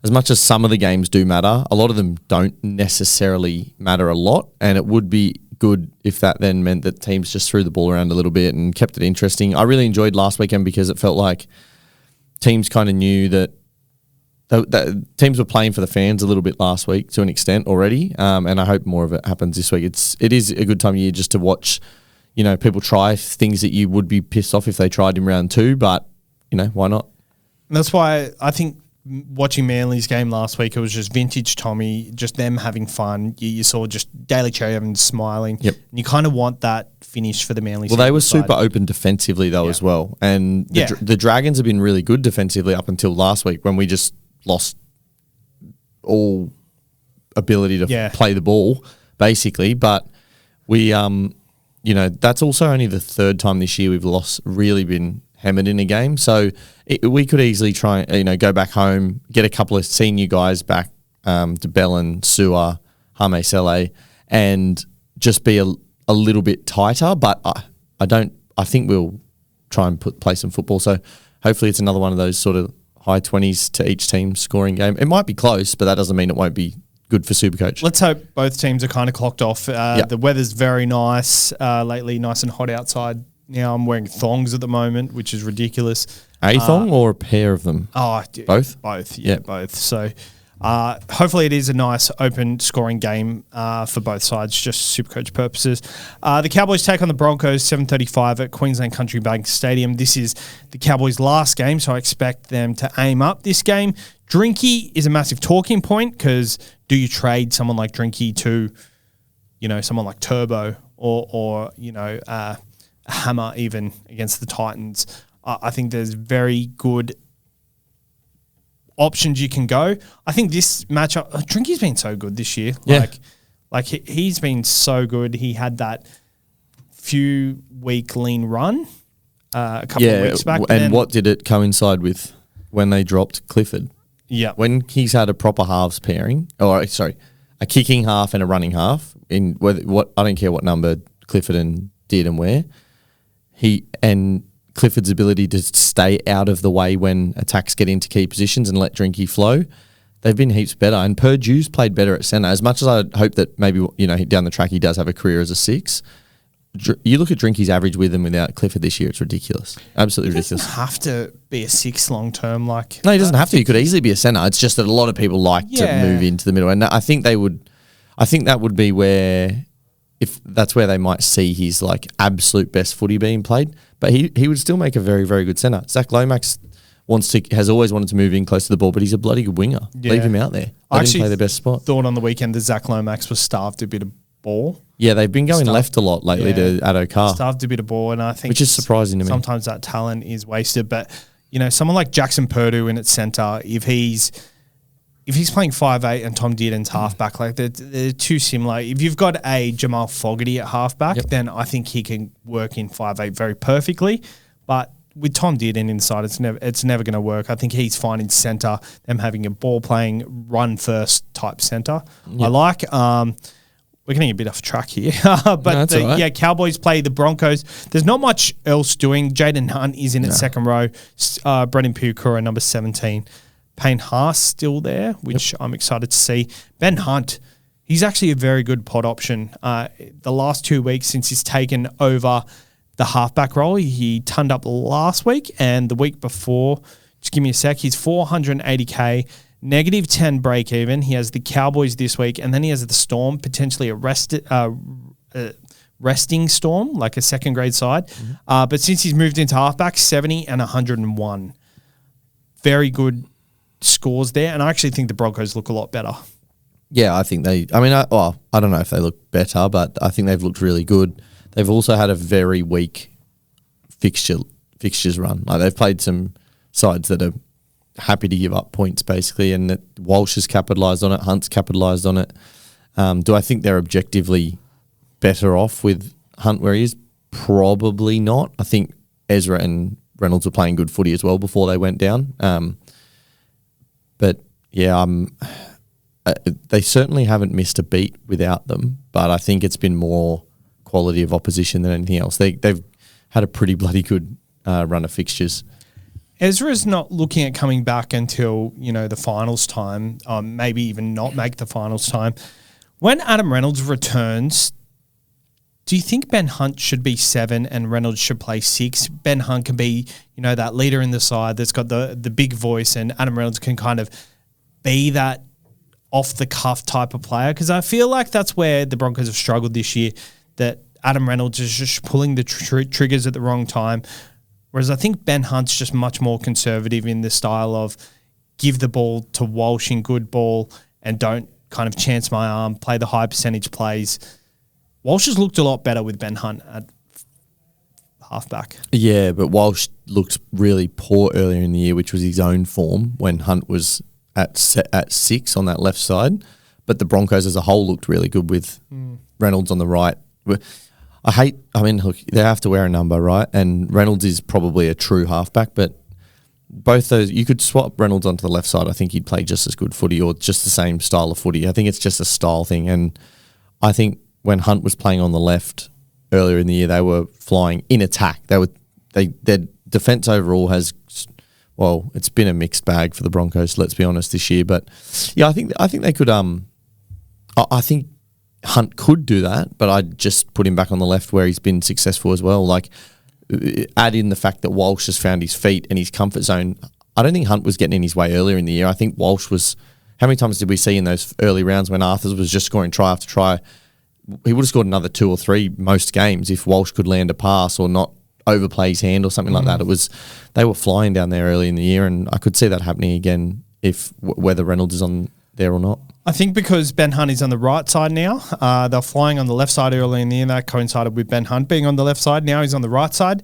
as much as some of the games do matter, a lot of them don't necessarily matter a lot, and it would be good if that then meant that teams just threw the ball around a little bit and kept it interesting. I really enjoyed last weekend because it felt like teams kind of knew that teams were playing for the fans a little bit last week to an extent already, and I hope more of it happens this week. It is a good time of year just to watch, people try things that you would be pissed off if they tried in round 2, but, why not? And that's why I think watching Manly's game last week, it was just vintage Tommy, just them having fun. You saw just Daly Cherry Evans smiling. Yep. And you kind of want that finish for the Manly Well, they were side. super open defensively though as well. And the Dragons have been really good defensively up until last week when we just lost all ability to play the ball, basically. But we, that's also only the 3rd time this year we've really been hammered in a game. So we could easily try, go back home, get a couple of senior guys back, to Bellin, Sewer, Hame Sele, and just be a little bit tighter. But I think we'll try and play some football. So hopefully it's another one of those sort of high 20s to each team scoring game. It might be close, but that doesn't mean it won't be good for SuperCoach. Let's hope both teams are kind of clocked off. The weather's very nice lately, nice and hot outside. Now I'm wearing thongs at the moment, which is ridiculous. A thong or a pair of them? Both? Both, yeah, both. So hopefully it is a nice open scoring game for both sides, just SuperCoach purposes. The Cowboys take on the Broncos 7:35 at Queensland Country Bank Stadium. This is the Cowboys' last game, so I expect them to aim up this game. Drinky is a massive talking point because do you trade someone like Drinky to, someone like Turbo or a Hammer even against the Titans? I think there's very good options you can go. I think this matchup, Drinky's been so good this year. Yeah. Like he's been so good. He had that few week lean run a couple of weeks back. And what did it coincide with when they dropped Clifford? Yeah. When he's had a proper halves pairing, a kicking half and a running half, in I don't care what number Clifford did and where, Clifford's ability to stay out of the way when attacks get into key positions and let Drinky flow, they've been heaps better. And Purdue's played better at centre. As much as I hope that maybe, down the track he does have a career as a 6, you look at Drinky's average with and without Clifford this year, it's ridiculous. Absolutely ridiculous. He doesn't have to be a 6 long term. No, he doesn't have to. He could easily be a centre. It's just that a lot of people like to move into the middle. And I think that would be where... if that's where they might see his absolute best footy being played, but he would still make a very, very good centre. Zach Lomax has always wanted to move in close to the ball, but he's a bloody good winger. Yeah. Leave him out there. Let him play the best spot. Thought on the weekend that Zach Lomax was starved a bit of ball. Yeah, they've been going left a lot lately to Addo Carr. Starved a bit of ball, and I think which is surprising to me. Sometimes that talent is wasted, but someone like Jackson Purdue in its centre, if he's playing 5'8" and Tom Dearden's halfback, they're too similar. If you've got a Jamal Fogarty at halfback, then I think he can work in 5'8" very perfectly. But with Tom Dearden inside, it's never going to work. I think he's fine in centre, them having a ball-playing, run-first type centre. I like... we're getting a bit off track here. But right. Cowboys play the Broncos. There's not much else doing. Jaden Hunt is in its second row. Brendan Pucura, number 17. Payne Haas still there, which I'm excited to see. Ben Hunt, he's actually a very good pod option. The last 2 weeks since he's taken over the halfback role, he turned up last week and the week before. Just give me a sec. He's 480K, negative 10 break even. He has the Cowboys this week, and then he has the Storm, potentially a resting Storm, like a second grade side. But since he's moved into halfback, 70 and 101. Very good scores there, and I actually think the Broncos look a lot better. Yeah, I think I don't know if they look better, but I think they've looked really good. They've also had a very weak fixtures run. They've played some sides that are happy to give up points, basically, and that Walsh has capitalised on it, Hunt's capitalised on it. Do I think they're objectively better off with Hunt where he is? Probably not. I think Ezra and Reynolds were playing good footy as well before they went down. But yeah, they certainly haven't missed a beat without them, but I think it's been more quality of opposition than anything else. They've had a pretty bloody good run of fixtures. Ezra's not looking at coming back until, the finals time, maybe even not make the finals time. When Adam Reynolds returns, do you think Ben Hunt should be 7 and Reynolds should play 6? Ben Hunt can be, that leader in the side that's got the big voice, and Adam Reynolds can kind of be that off-the-cuff type of player, because I feel like that's where the Broncos have struggled this year, that Adam Reynolds is just pulling the triggers at the wrong time, whereas I think Ben Hunt's just much more conservative in the style of give the ball to Walsh in good ball and don't kind of chance my arm, play the high percentage plays. Walsh has looked a lot better with Ben Hunt at halfback. Yeah, but Walsh looked really poor earlier in the year, which was his own form when Hunt was at 6 on that left side. But the Broncos as a whole looked really good with Reynolds on the right. Look, they have to wear a number, right? And Reynolds is probably a true halfback, but both those, you could swap Reynolds onto the left side. I think he'd play just as good footy or just the same style of footy. I think it's just a style thing. And I think when Hunt was playing on the left earlier in the year, they were flying in attack. Their defense overall it's been a mixed bag for the Broncos, let's be honest, this year. But yeah, I think they could I think Hunt could do that, but I'd just put him back on the left where he's been successful as well. Like, add in the fact that Walsh has found his feet and his comfort zone. I don't think Hunt was getting in his way earlier in the year. I think Walsh was. How many times did we see in those early rounds when Arthurs was just scoring try after try? He would have scored another 2 or 3 most games if Walsh could land a pass or not overplay his hand or something like that. They were flying down there early in the year, and I could see that happening again if whether Reynolds is on there or not. I think because Ben Hunt is on the right side now, they're flying on the left side early in the year. That coincided with Ben Hunt being on the left side. Now he's on the right side.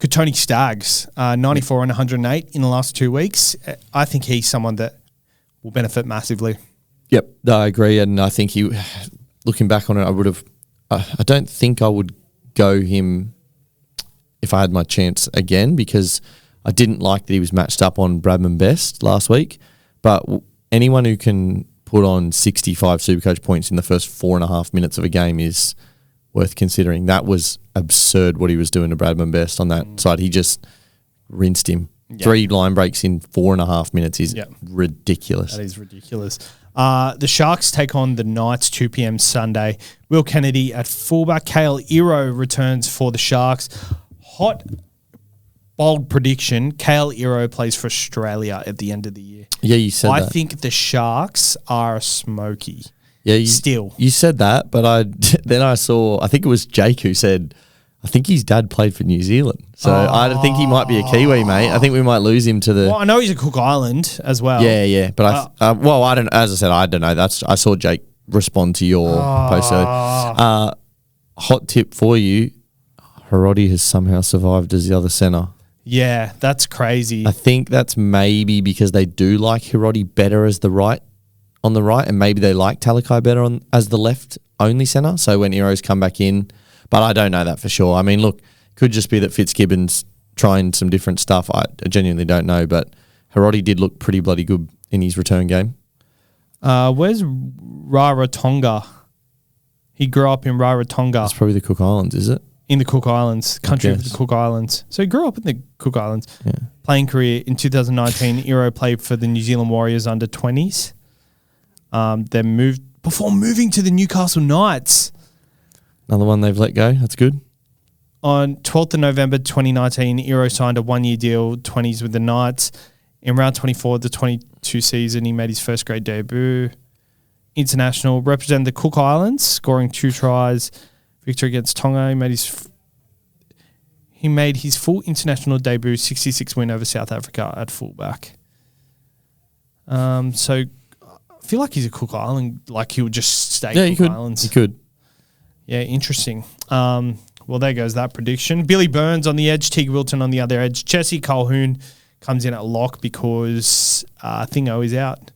Tony Staggs, 94 and 108 in the last 2 weeks. I think he's someone that will benefit massively. Yep, I agree, and I think looking back on it, I would have. I don't think I would go him if I had my chance again, because I didn't like that he was matched up on Bradman Best last week. But anyone who can put on 65 Supercoach points in the first 4.5 minutes of a game is worth considering. That was absurd what he was doing to Bradman Best on that side. He just rinsed him. Yep. 3 line breaks in 4.5 minutes is ridiculous. That is ridiculous. The Sharks take on the Knights 2 p.m. Sunday. Will Kennedy at fullback. Kale Iro returns for the Sharks. Hot, bold prediction. Kale Iro plays for Australia at the end of the year. Yeah, you said that. I think the Sharks are a smoky. Yeah, you said that, but then I saw, I think it was Jake who said, I think his dad played for New Zealand. So I think he might be a Kiwi, mate. I think we might lose him to the... Well, I know he's a Cook Island as well. Yeah. But I don't. As I said, I don't know. I saw Jake respond to your post. So, hot tip for you, Hiroti has somehow survived as the other centre. Yeah, that's crazy. I think that's maybe because they do like Hiroti better as on the right, and maybe they like Talakai better as the left only centre. So when Iro's come back in... But I don't know that for sure. I mean, look, could just be that Fitzgibbon's trying some different stuff. I genuinely don't know, but Hiroti did look pretty bloody good in his return game. Where's Rarotonga? He grew up in Rarotonga. That's probably the Cook Islands, is it? In the Cook Islands, country of the Cook Islands. So he grew up in the Cook Islands. Yeah. Playing career in 2019, Iro played for the New Zealand Warriors under 20s. Then before moving to the Newcastle Knights. Another one they've let go. That's good. On 12th of November 2019, Iro signed a 1-year deal, 20s with the Knights. In round 24 of the 22 season, he made his first grade debut. International, represented the Cook Islands, scoring 2 tries. Victory against Tonga. He made his full international debut, 66 win over South Africa at fullback. So I feel like he's a Cook Island, like he would just stay Cook Islands. He could. Yeah, interesting. Well, there goes that prediction. Billy Burns on the edge, Teague Wilton on the other edge. Jesse Colquhoun comes in at lock because Thingo is out.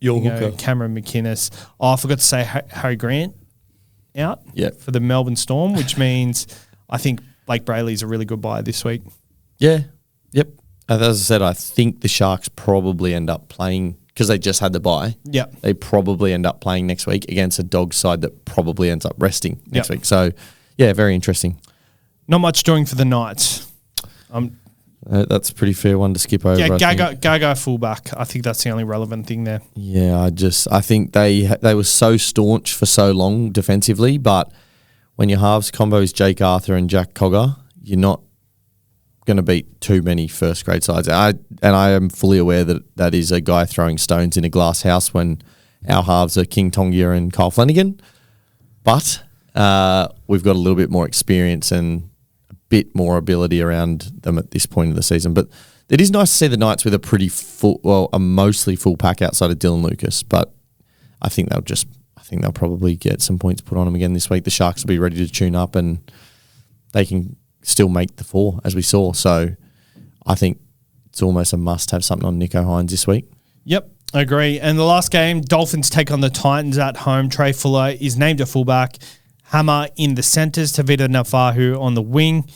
Cameron McInnes. Oh, I forgot to say Harry Grant out for the Melbourne Storm, which means I think Blake Brayley's a really good buy this week. Yeah. Yep. As I said, I think the Sharks probably end up playing... Because they just had the bye. Yeah. They probably end up playing next week against a Dogs side that probably ends up resting next week. So, yeah, very interesting. Not much doing for the Knights. That's a pretty fair one to skip over. Yeah, Gaga fullback. I think that's the only relevant thing there. Yeah, I think they were so staunch for so long defensively, but when your halves combo is Jake Arthur and Jack Cogger, you're not going to beat too many first grade sides. I am fully aware that is a guy throwing stones in a glass house when our halves are King Tongia and Kyle Flanagan. But we've got a little bit more experience and a bit more ability around them at this point of the season. But it is nice to see the Knights with a mostly full pack outside of Dylan Lucas. But I think they'll probably get some points put on them again this week. The Sharks will be ready to tune up and they can still make the 4, as we saw. So I think it's almost a must have something on Nicho Hynes this week. Yep, I agree. And the last game, Dolphins take on the Titans at home. Trey Fuller is named a fullback. Hammer in the centres. Tavita Nafahu on the wing.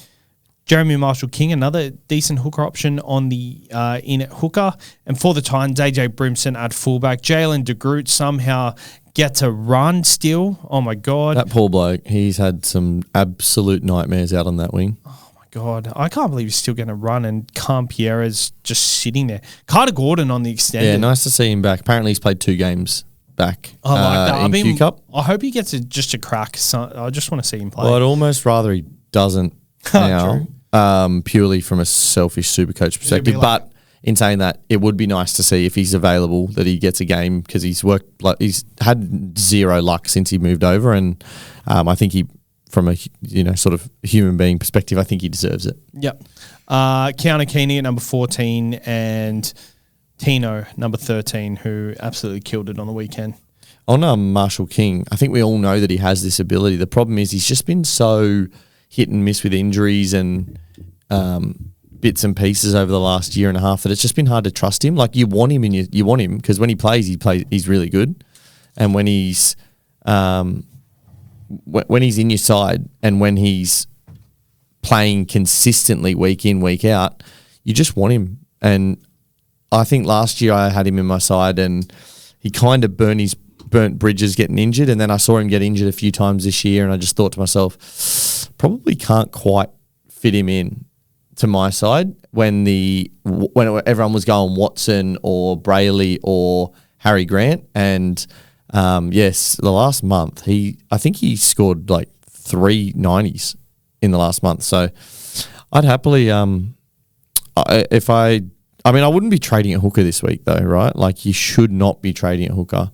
Jeremy Marshall-King, another decent hooker option on the in at hooker. And for the Titans, AJ Brimson at fullback. Jalen de Groot somehow gets a run still. Oh, my God. That poor bloke, he's had some absolute nightmares out on that wing. Oh, my God. I can't believe he's still going to run and Cam Pierre's just sitting there. Carter Gordon on the extended. Yeah, nice to see him back. Apparently he's played 2 games back I like that. in Q Cup. I hope he gets just a crack. So I just want to see him play. Well, I'd almost rather he doesn't now, purely from a selfish SuperCoach perspective. But in saying that, it would be nice to see if he's available that he gets a game, because he's had zero luck since he moved over, and I think he, from a sort of human being perspective, I think he deserves it. Yep. Keanu Keeney at number 14 and Tino number 13, who absolutely killed it on the weekend. On Marshall King, I think we all know that he has this ability. The problem is he's just been so hit and miss with injuries and bits and pieces over the last year and a half that it's just been hard to trust him. Like, you want him and you want him, because when he plays, he's really good, and when he's in your side and when he's playing consistently week in, week out, you just want him. And I think last year I had him in my side and he kind of burnt bridges getting injured, and then I saw him get injured a few times this year, and I just thought to myself, probably can't quite fit him in to my side when everyone was going Watson or Brayley or Harry Grant. And yes, the last month I think he scored like 3 90s in the last month. So I'd happily I wouldn't be trading at hooker this week though, right? Like, you should not be trading at hooker.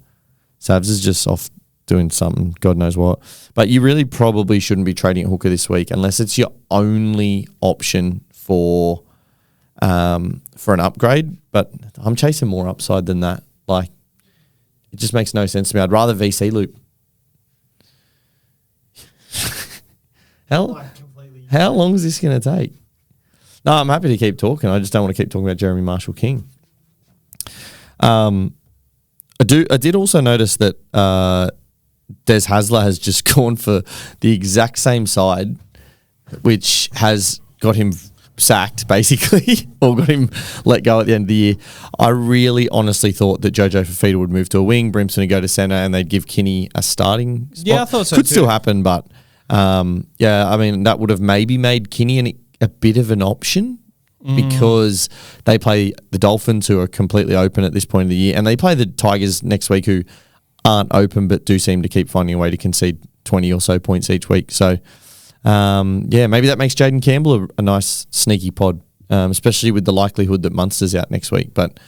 Savs is just off doing something, God knows what. But you really probably shouldn't be trading at hooker this week unless it's your only option for an upgrade. But I'm chasing more upside than that. Like, it just makes no sense to me. I'd rather VC loop. How long is this going to take? No, I'm happy to keep talking. I just don't want to keep talking about Jeremy Marshall King. I did also notice that Des Hasler has just gone for the exact same side, which has got him sacked, basically, or got him let go at the end of the year. I really honestly thought that Jojo Fafita would move to a wing, Brimson would go to centre, and they'd give Kinney a starting spot. Yeah, I thought so Could too. still happen, but that would have maybe made Kinney a bit of an option, because they play the Dolphins, who are completely open at this point of the year, and they play the Tigers next week, who aren't open but do seem to keep finding a way to concede 20 or so points each week. So, maybe that makes Jaden Campbell a nice sneaky pod, especially with the likelihood that Munster's out next week. But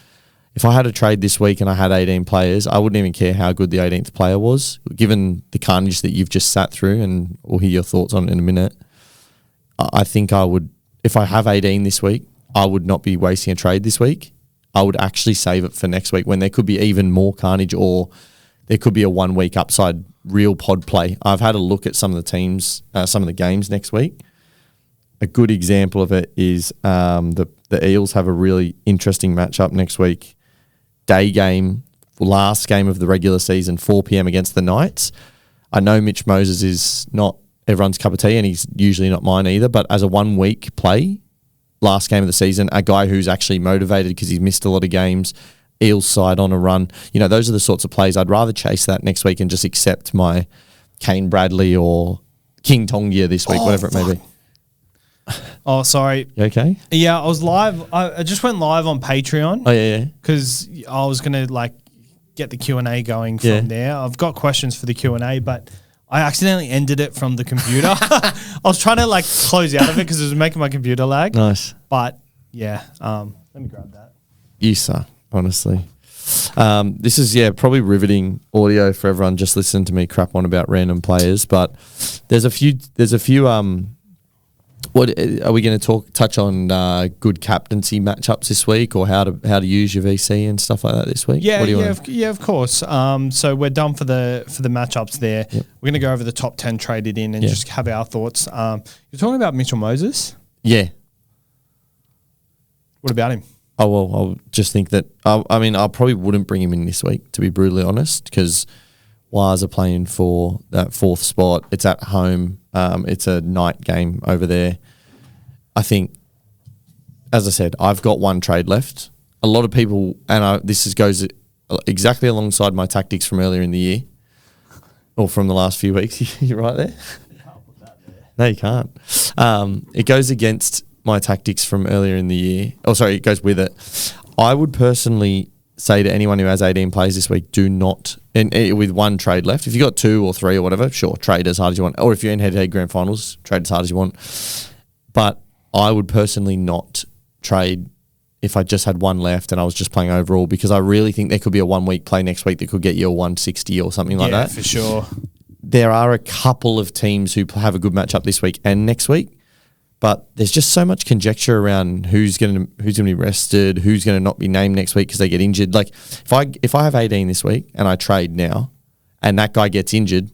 if I had a trade this week and I had 18 players, I wouldn't even care how good the 18th player was, given the carnage that you've just sat through, and we'll hear your thoughts on it in a minute. I think I would, if I have 18 this week, I would not be wasting a trade this week. I would actually save it for next week, when there could be even more carnage, or there could be a 1 week upside real pod play. I've had a look at some of the teams, some of the games next week. A good example of it is the Eels have a really interesting matchup next week. Day game, last game of the regular season, 4 p.m. against the Knights. I know Mitch Moses is not everyone's cup of tea, and he's usually not mine either, but as a 1 week play, last game of the season, a guy who's actually motivated because he's missed a lot of games, Eels side on a run, those are the sorts of plays. I'd rather chase that next week and just accept my Kane Bradley or King Tongia this week, whatever it may be. Oh, sorry. You okay? Yeah, I was live. I just went live on Patreon. Oh, yeah. Because I was going to get the Q&A going from there. I've got questions for the Q&A, but I accidentally ended it from the computer. I was trying to close out of it because it was making my computer lag. Nice. But yeah, let me grab that. You suck, honestly. This is probably riveting audio for everyone just listening to me crap on about random players. But there's a few. What are we going to touch on? Good captaincy matchups this week, or how to use your VC and stuff like that this week? Of course. So we're done for the matchups there. Yep. We're going to go over the top 10 traded in and just have our thoughts. You're talking about Mitchell Moses? Yeah. What about him? Oh, well, I'll just think that I probably wouldn't bring him in this week, to be brutally honest, because Wires are playing for that 4th spot. It's at home. It's a night game over there. I think, as I said, I've got 1 trade left. A lot of people, and goes exactly alongside my tactics from earlier in the year, or from the last few weeks. You're right there. You can't put that there. No, you can't. It goes against my tactics from earlier in the year. Oh, sorry, it goes with it. I would personally say to anyone who has 18 plays this week, do not, and with one trade left, if you got 2 or 3 or whatever, sure, trade as hard as you want. Or if you're in head-to-head grand finals, trade as hard as you want. But I would personally not trade if I just had one left and I was just playing overall, because I really think there could be a 1 week play next week that could get you a 160 or something like that. Yeah, for sure. There are a couple of teams who have a good matchup this week and next week, but there's just so much conjecture around who's going to be rested, who's going to not be named next week because they get injured. Like if I have 18 this week and I trade now, and that guy gets injured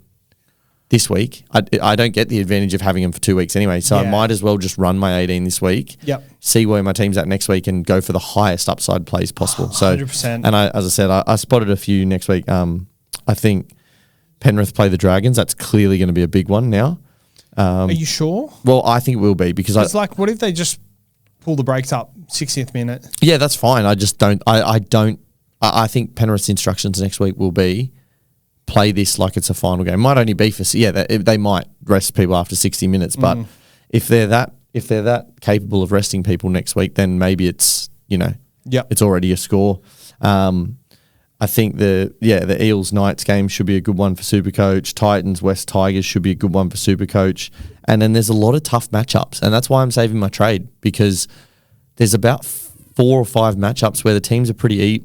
this week, I don't get the advantage of having him for 2 weeks anyway. So I might as well just run my 18 this week. Yep. See where my team's at next week and go for the highest upside plays possible. So 100%. And as I said, I spotted a few next week. I think Penrith play the Dragons. That's clearly going to be a big one now. Are you sure? Well, I think it will be because It's like, what if they just pull the brakes up 60th minute? Yeah, that's fine. I just don't. I think Penrith's instructions next week will be play this like it's a final game. Might only be for they might rest people after 60 minutes, but if they're that capable of resting people next week, then maybe it's it's already a score. I think the Eels Knights game should be a good one for SuperCoach. Titans West Tigers should be a good one for SuperCoach. And then there's a lot of tough matchups, and that's why I'm saving my trade, because there's about 4 or 5 matchups where the teams are pretty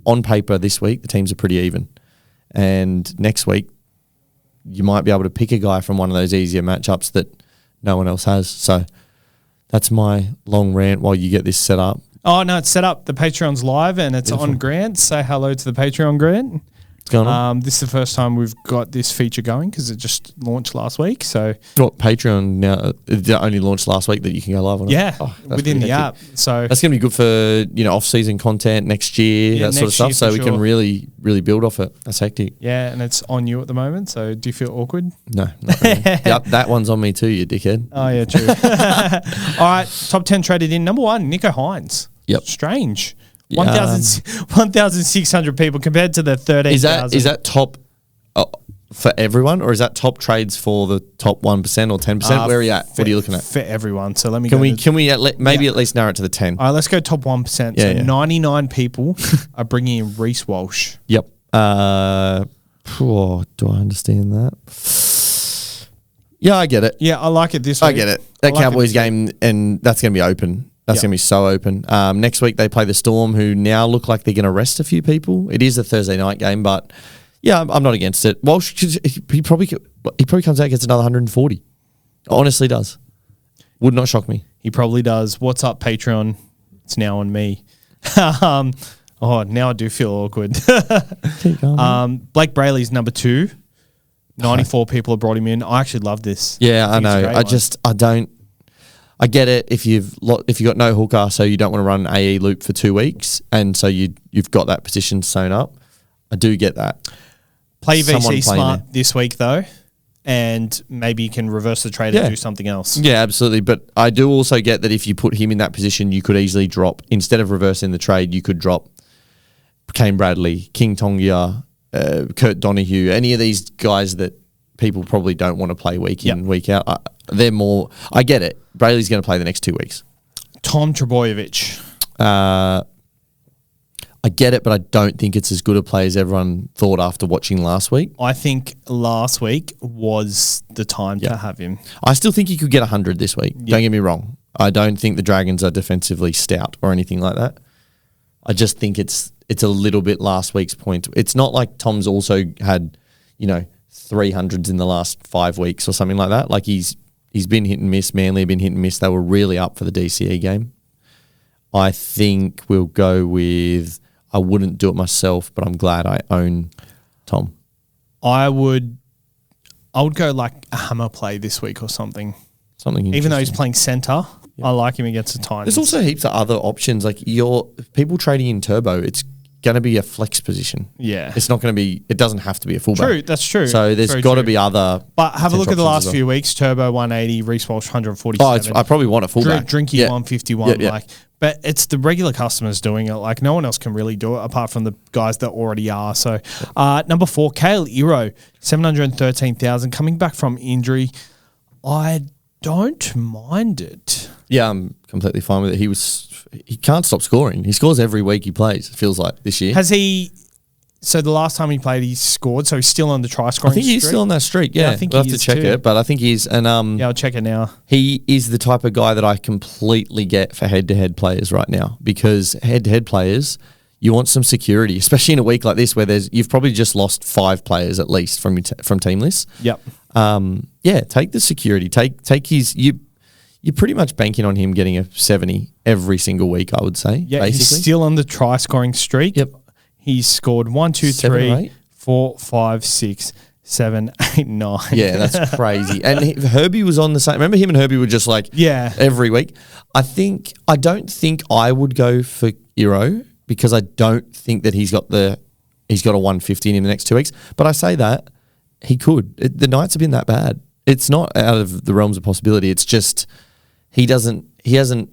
on paper this week the teams are pretty even, and next week you might be able to pick a guy from one of those easier matchups that no one else has. So that's my long rant while you get this set up. Oh, no, it's set up. The Patreon's live and it's Beautiful. on Grant. Say hello to the Patreon, Grant. What's going on? This is the first time we've got this feature going because it just launched last week. So What, Patreon now only launched last week that you can go live on? yeah, that's within pretty the app. hectic. So That's going to be good for off-season content next year, that sort of next stuff. year So for we sure. can really, really build off it. That's hectic. yeah, and it's on you at the moment. So do you feel awkward? No, not really. Yep, that one's on me too, you dickhead. Oh, yeah, true. All right, top 10 traded in. Number 1, Nico Hines. Yep. Strange. 1,600 people compared to the 13,000. Is that top for everyone, or is that top trades for the top 1% or 10%? Where are you at? What are you looking at? For everyone. So let me Can go we to- at least narrow it to the 10? All right, let's go top 1%. Yeah, so yeah. 99 people are bringing in Reece Walsh. Yep. Do I understand that? Yeah, I get it. Yeah, I like it this week. I get it. I That like Cowboys it this week. game, and that's going to be open. That's going to be so open. Next week they play the Storm, who now look like they're going to rest a few people. It is a Thursday night game, but yeah, I'm not against it. Walsh, he probably comes out and gets another 140. Honestly does. Would not shock me. He probably does. What's up, Patreon? It's now on me. Now I do feel awkward. Keep going. Blake Brayley's number 2. 94 people have brought him in. I actually love this. Yeah, I think it's a know. great one. I get it if you've got no hooker, so you don't want to run an AE loop for 2 weeks, and so you've got that position sewn up. I do get that. Play Someone VC playing smart there. this week though, and maybe you can reverse the trade and Yeah. do something else. Yeah, absolutely. But I do also get that if you put him in that position, you could easily drop, instead of reversing the trade, you could drop Kane Bradley, King Tongia, Kurt Donahue, any of these guys that people probably don't want to play week in, week out. They're more, I get it. Brayley's going to play the next 2 weeks. Tom Trbojevic. I get it, but I don't think it's as good a play as everyone thought after watching last week. I think last week was the time to have him. I still think he could get 100 this week. Don't get me wrong. I don't think the Dragons are defensively stout or anything like that. I just think it's a little bit last week's point. It's not like Tom's also had, 300s in the last 5 weeks or something like that. Like he's been hit and miss. Manly have been hit and miss. They were really up for the DCE game. I think we'll go with, I wouldn't do it myself, but I'm glad I own Tom. I would go like a hammer play this week or something. Something Even though he's interesting. playing centre, I like him against the Titans. There's also heaps of other options. Like people trading in turbo, it's going to be a flex position. Yeah. It's not going to be, it doesn't have to be a fullback. True, that's true. So there's Very got to true. be other. But have a look at the potential last options as few weeks. Turbo 180, Reece Walsh 147. I probably want a fullback. Drinky Yeah. 151. Yeah. But it's the regular customers doing it. Like no one else can really do it apart from the guys that already are. So number 4, Kale Iro, 713,000 coming back from injury. I don't mind it. Yeah, I'm completely fine with it. He can't stop scoring. He scores every week he plays, it feels like, this year. Has he... So the last time he played, he scored. So he's still on the try scoring I think he's still on that streak, yeah. I think we'll he have to is check too. it, but I think he is. And Yeah, I'll check it now. he is the type of guy that I completely get for head-to-head players right now, because head-to-head players, you want some security, especially in a week like this where you've probably just lost 5 players at least from team lists. Yep. Yeah, take the security. Take his... You're pretty much banking on him getting a 70 every single week, I would say. Yeah, basically. he's still on the try scoring streak. Yep. He's scored 1, 2, 7 or 3, 8? 4, 5, 6, 7, 8, 9. Yeah, that's crazy. And Herbie was on the same. Remember him and Herbie were just like every week. I don't think I would go for Iro, because I don't think that he's got a 150 in him the next 2 weeks. But I say that he could. The Knights have been that bad. It's not out of the realms of possibility. It's just he hasn't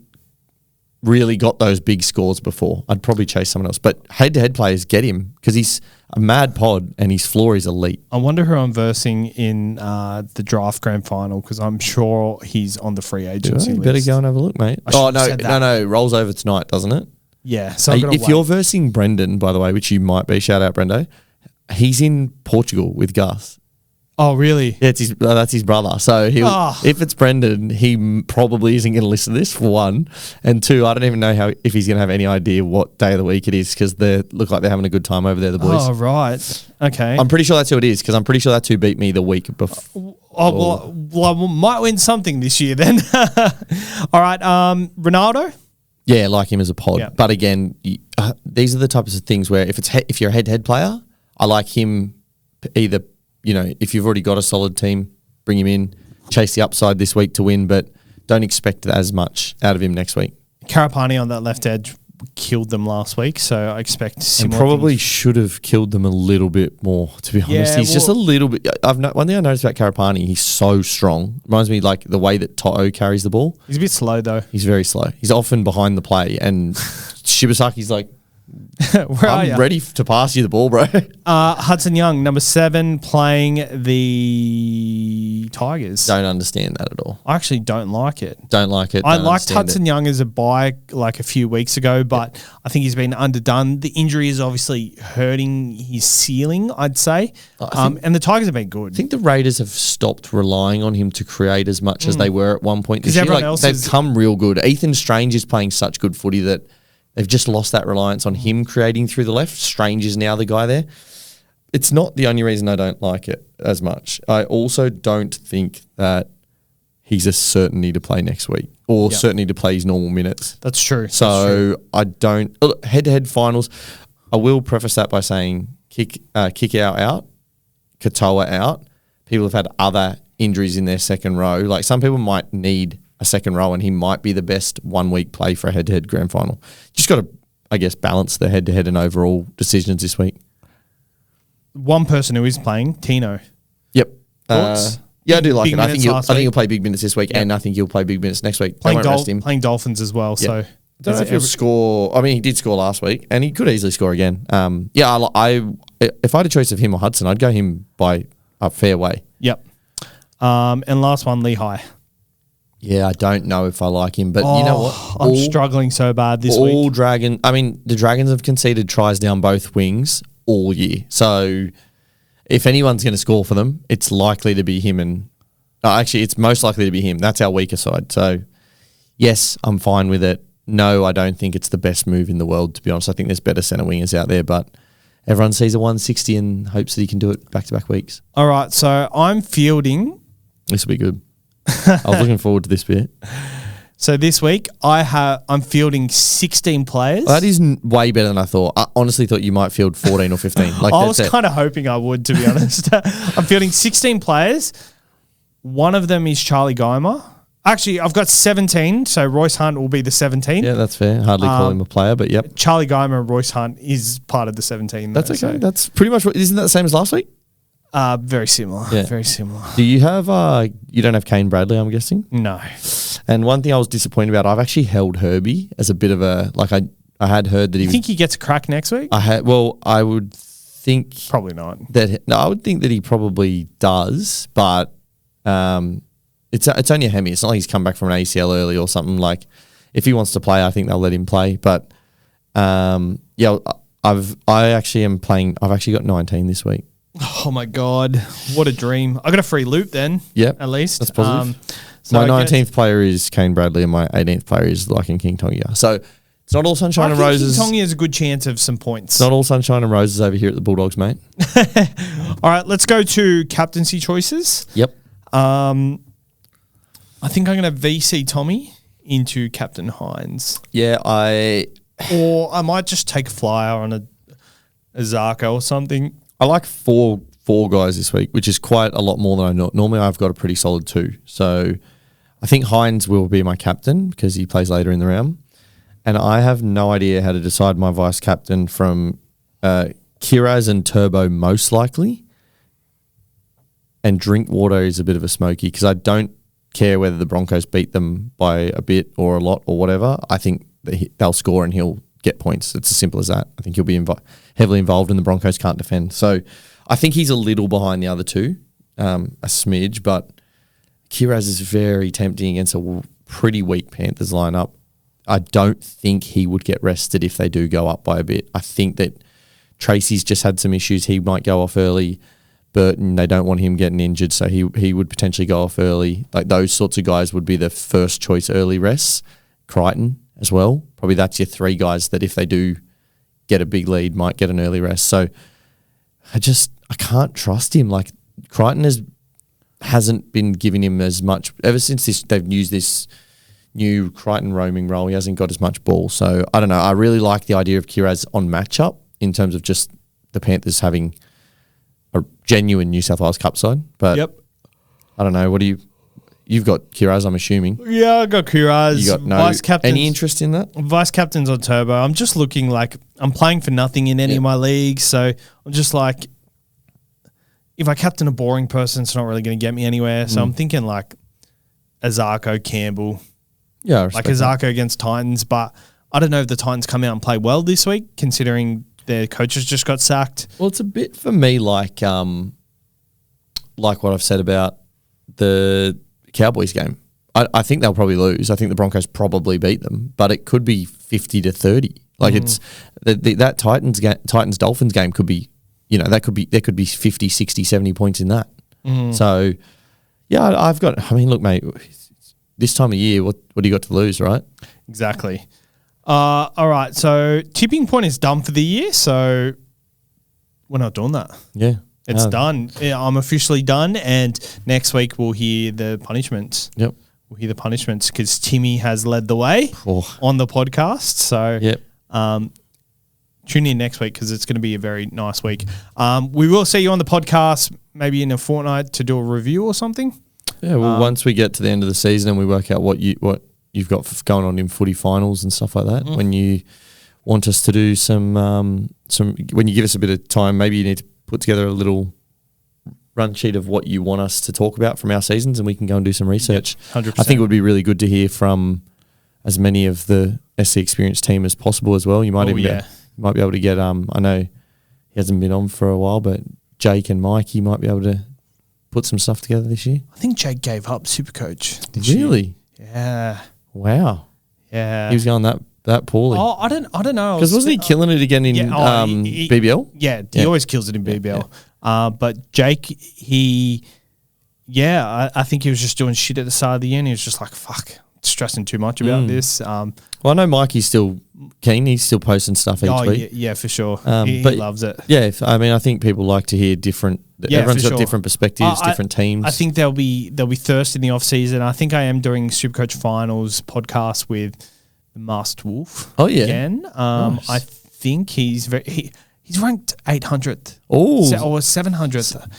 really got those big scores before. I'd probably chase someone else. But head-to-head players get him because he's a mad pod and his floor is elite. I wonder who I'm versing in the draft grand final, because I'm sure he's on the free agency You better list. go and have a look, mate. No, rolls over tonight, doesn't it? Yeah. So if you're versing Brendan, by the way, which you might be, shout out Brendo, he's in Portugal with Gus. Oh, really? Yeah, that's his brother. So if it's Brendan, he probably isn't going to listen to this, for one. And two, I don't even know if he's going to have any idea what day of the week it is, because they look like they're having a good time over there, the boys. Oh, right. Okay. I'm pretty sure that's who it is, because I'm pretty sure that's who beat me the week before. Oh, well, I might win something this year then. All right. Ronaldo? Yeah, like him as a pod. Yeah. But again, these are the types of things where if you're a head-to-head player, I like him either... if you've already got a solid team, bring him in, chase the upside this week to win, but don't expect as much out of him next week. Karapani on that left edge killed them last week, so I expect similar. And probably things. should have killed them a little bit more, to be honest. He's just a little bit... one thing I noticed about Karapani, he's so strong. Reminds me like the way that To'o carries the ball. He's a bit slow though. He's very slow. He's often behind the play, and Shibasaki's like... I'm ready to pass you the ball, bro. Hudson Young, number 7, playing the Tigers. Don't understand that at all. I actually don't like it. Don't like it. I liked Hudson Young as a buy like a few weeks ago, but I think he's been underdone. The injury is obviously hurting his ceiling, I'd say. And the Tigers have been good. I think the Raiders have stopped relying on him to create as much as they were at one point this year. everyone else they've come real good. Ethan Strange is playing such good footy that they've just lost that reliance on him creating through the left. Strange is now the guy there. It's not the only reason I don't like it as much. I also don't think that he's a certainty to play next week, or certainty to play his normal minutes. That's true. So I don't... Head-to-head finals, I will preface that by saying kick out, Katoa out. People have had other injuries in their second row. Like some people might need a second row, and he might be the best 1 week play for a head-to-head grand final. Just got to, I guess, balance the head-to-head and overall decisions this week. One person who is playing, Tino. Yep. Thoughts? Yeah, I do like it. I think he'll play big minutes this week, and I think he'll play big minutes next week. Playing Dolphins as well. Yep. So I don't know if he'll score. I mean, he did score last week, and he could easily score again. If I had a choice of him or Hudson, I'd go him by a fair way. Yep. And last one, Lehigh. Yeah, I don't know if I like him, but you know what? I'm struggling so bad this week. The Dragons have conceded tries down both wings all year. So if anyone's going to score for them, it's likely to be him it's most likely to be him. That's our weaker side. So yes, I'm fine with it. No, I don't think it's the best move in the world, to be honest. I think there's better centre wingers out there, but everyone sees a 160 and hopes that he can do it back-to-back weeks. All right, so I'm fielding... This will be good. I was looking forward to this bit. So this week, I'm fielding 16 players. Well, that is way better than I thought. I honestly thought you might field 14 or 15. I was kind of hoping I would, to be honest. I'm fielding 16 players. One of them is Charlie Geimer. Actually, I've got 17, so Royce Hunt will be the 17. Yeah, that's fair. Hardly call him a player, but yep. Charlie Geimer and Royce Hunt is part of the 17. That's okay. So. That's pretty much isn't that the same as last week? Very similar. Yeah. Very similar. Do you have you don't have Kane Bradley, I'm guessing? No. And one thing I was disappointed about, I've actually held Herbie as a bit of a I had heard that he... You think he gets a crack next week? I would think... Probably not. I would think that he probably does, but it's only a hemi. It's not like he's come back from an ACL early or something. Like, if he wants to play, I think they'll let him play. But yeah, I've actually got 19 this week. Oh my God, what a dream! I got a free loop then. Yep, at least that's positive. So my 19th player is Kane Bradley, and my 18th player is Larkin King Tonga. So it's not all sunshine and roses. King Tonga has a good chance of some points. It's not all sunshine and roses over here at the Bulldogs, mate. All right, let's go to captaincy choices. Yep. I think I'm going to VC Tommy into Captain Hines. Yeah, or I might just take a flyer on a Zarko or something. I like four guys this week, which is quite a lot more than I know. Normally I've got a pretty solid 2. So I think Hines will be my captain because he plays later in the round. And I have no idea how to decide my vice captain from Kiraz and Turbo most likely. And Drinkwater is a bit of a smoky because I don't care whether the Broncos beat them by a bit or a lot or whatever. I think they'll score and he'll get points. It's as simple as that. I think he'll be heavily involved and the Broncos can't defend. So I think he's a little behind the other 2, a smidge, but Kiraz is very tempting against a pretty weak Panthers lineup. I don't think he would get rested if they do go up by a bit. I think that Tracy's just had some issues. He might go off early. Burton, they don't want him getting injured, so he would potentially go off early. Like those sorts of guys would be the first choice early rests. Crichton as well. Probably that's your 3 guys that if they do get a big lead might get an early rest. So I can't trust him. Like Crichton hasn't been giving him as much ever since they've used this new Crichton roaming role. He hasn't got as much ball. So I don't know. I really like the idea of Kiraz on matchup in terms of just the Panthers having a genuine New South Wales Cup side. But yep. I don't know. You've got Kiraz, I'm assuming. Yeah, I got Kiraz. You got vice captains. Any interest in that? Vice captains on Turbo. I'm just looking like I'm playing for nothing in any of my leagues. So I'm just like, if I captain a boring person, it's not really going to get me anywhere. So I'm thinking like Azarko, Campbell. Yeah, like Azarko against Titans. But I don't know if the Titans come out and play well this week, considering their coaches just got sacked. Well, it's a bit for me like what I've said about the Cowboys game. I think they'll probably lose. I think the Broncos probably beat them, but it could be 50-30. Like it's that Titans Dolphins game could be, there could be 50, 60, 70 points in that. So yeah, look, mate, this time of year, what do you got to lose, right? Exactly. All right, so tipping point is done for the year, so we're not doing that. Yeah. It's done. Yeah, I'm officially done, and next week we'll hear the punishments. Yep. We'll hear the punishments because Timmy has led the way on the podcast. So tune in next week because it's going to be a very nice week. We will see you on the podcast maybe in a fortnight to do a review or something. Yeah, well, once we get to the end of the season and we work out what you've got going on in footy finals and stuff like that, when you want us to do some when you give us a bit of time, maybe you need to put together a little run sheet of what you want us to talk about from our seasons and we can go and do some research. 100%. I think it would be really good to hear from as many of the SC Experience team as possible as well. You might be able to get, I know he hasn't been on for a while, but Jake and Mikey might be able to put some stuff together this year. I think Jake gave up SuperCoach. Really? Yeah. Wow. Yeah. He was going that poorly. Oh, I don't know. Because wasn't he killing it again in BBL? Yeah, he always kills it in BBL. But Jake, I think he was just doing shit at the start of the year and he was just like, fuck, stressing too much about this. Well, I know Mikey's still keen. He's still posting stuff each week. Yeah, for sure. He but loves it. Yeah, I think people like to hear different. Everyone's got different perspectives, different teams. I think there'll be thirst in the off season. I think I am doing SuperCoach Finals podcast with the Masked Wolf. Oh yeah, again. Nice. I think he's ranked 800th. Oh, or 700th.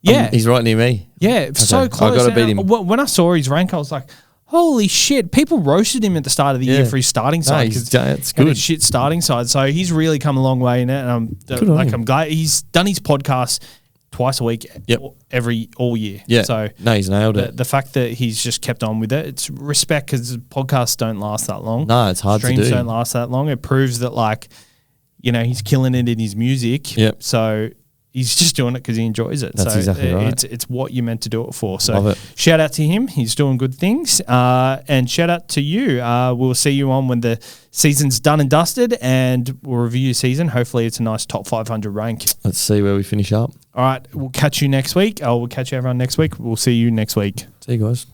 Yeah, he's right near me. Yeah, so close. I got to beat him. When I saw his rank, I was like, holy shit, people roasted him at the start of the year for his starting side. That's good. Shit starting side. So he's really come a long way in it. And I'm glad he's done his podcast twice a week all year. Yeah. So he's nailed it. The fact that he's just kept on with it, it's respect because podcasts don't last that long. No, it's hard to do. Streams don't last that long. It proves that he's killing it in his music. Yep. So he's just doing it because he enjoys it. That's exactly right. It's what you're meant to do it for. So Love it. shout out to him. He's doing good things. And shout out to you. We'll see you on when the season's done and dusted, and we'll review your season. Hopefully it's a nice top 500 rank. Let's see where we finish up. All right. We'll catch you next week. We'll catch everyone next week. We'll see you next week. See you guys.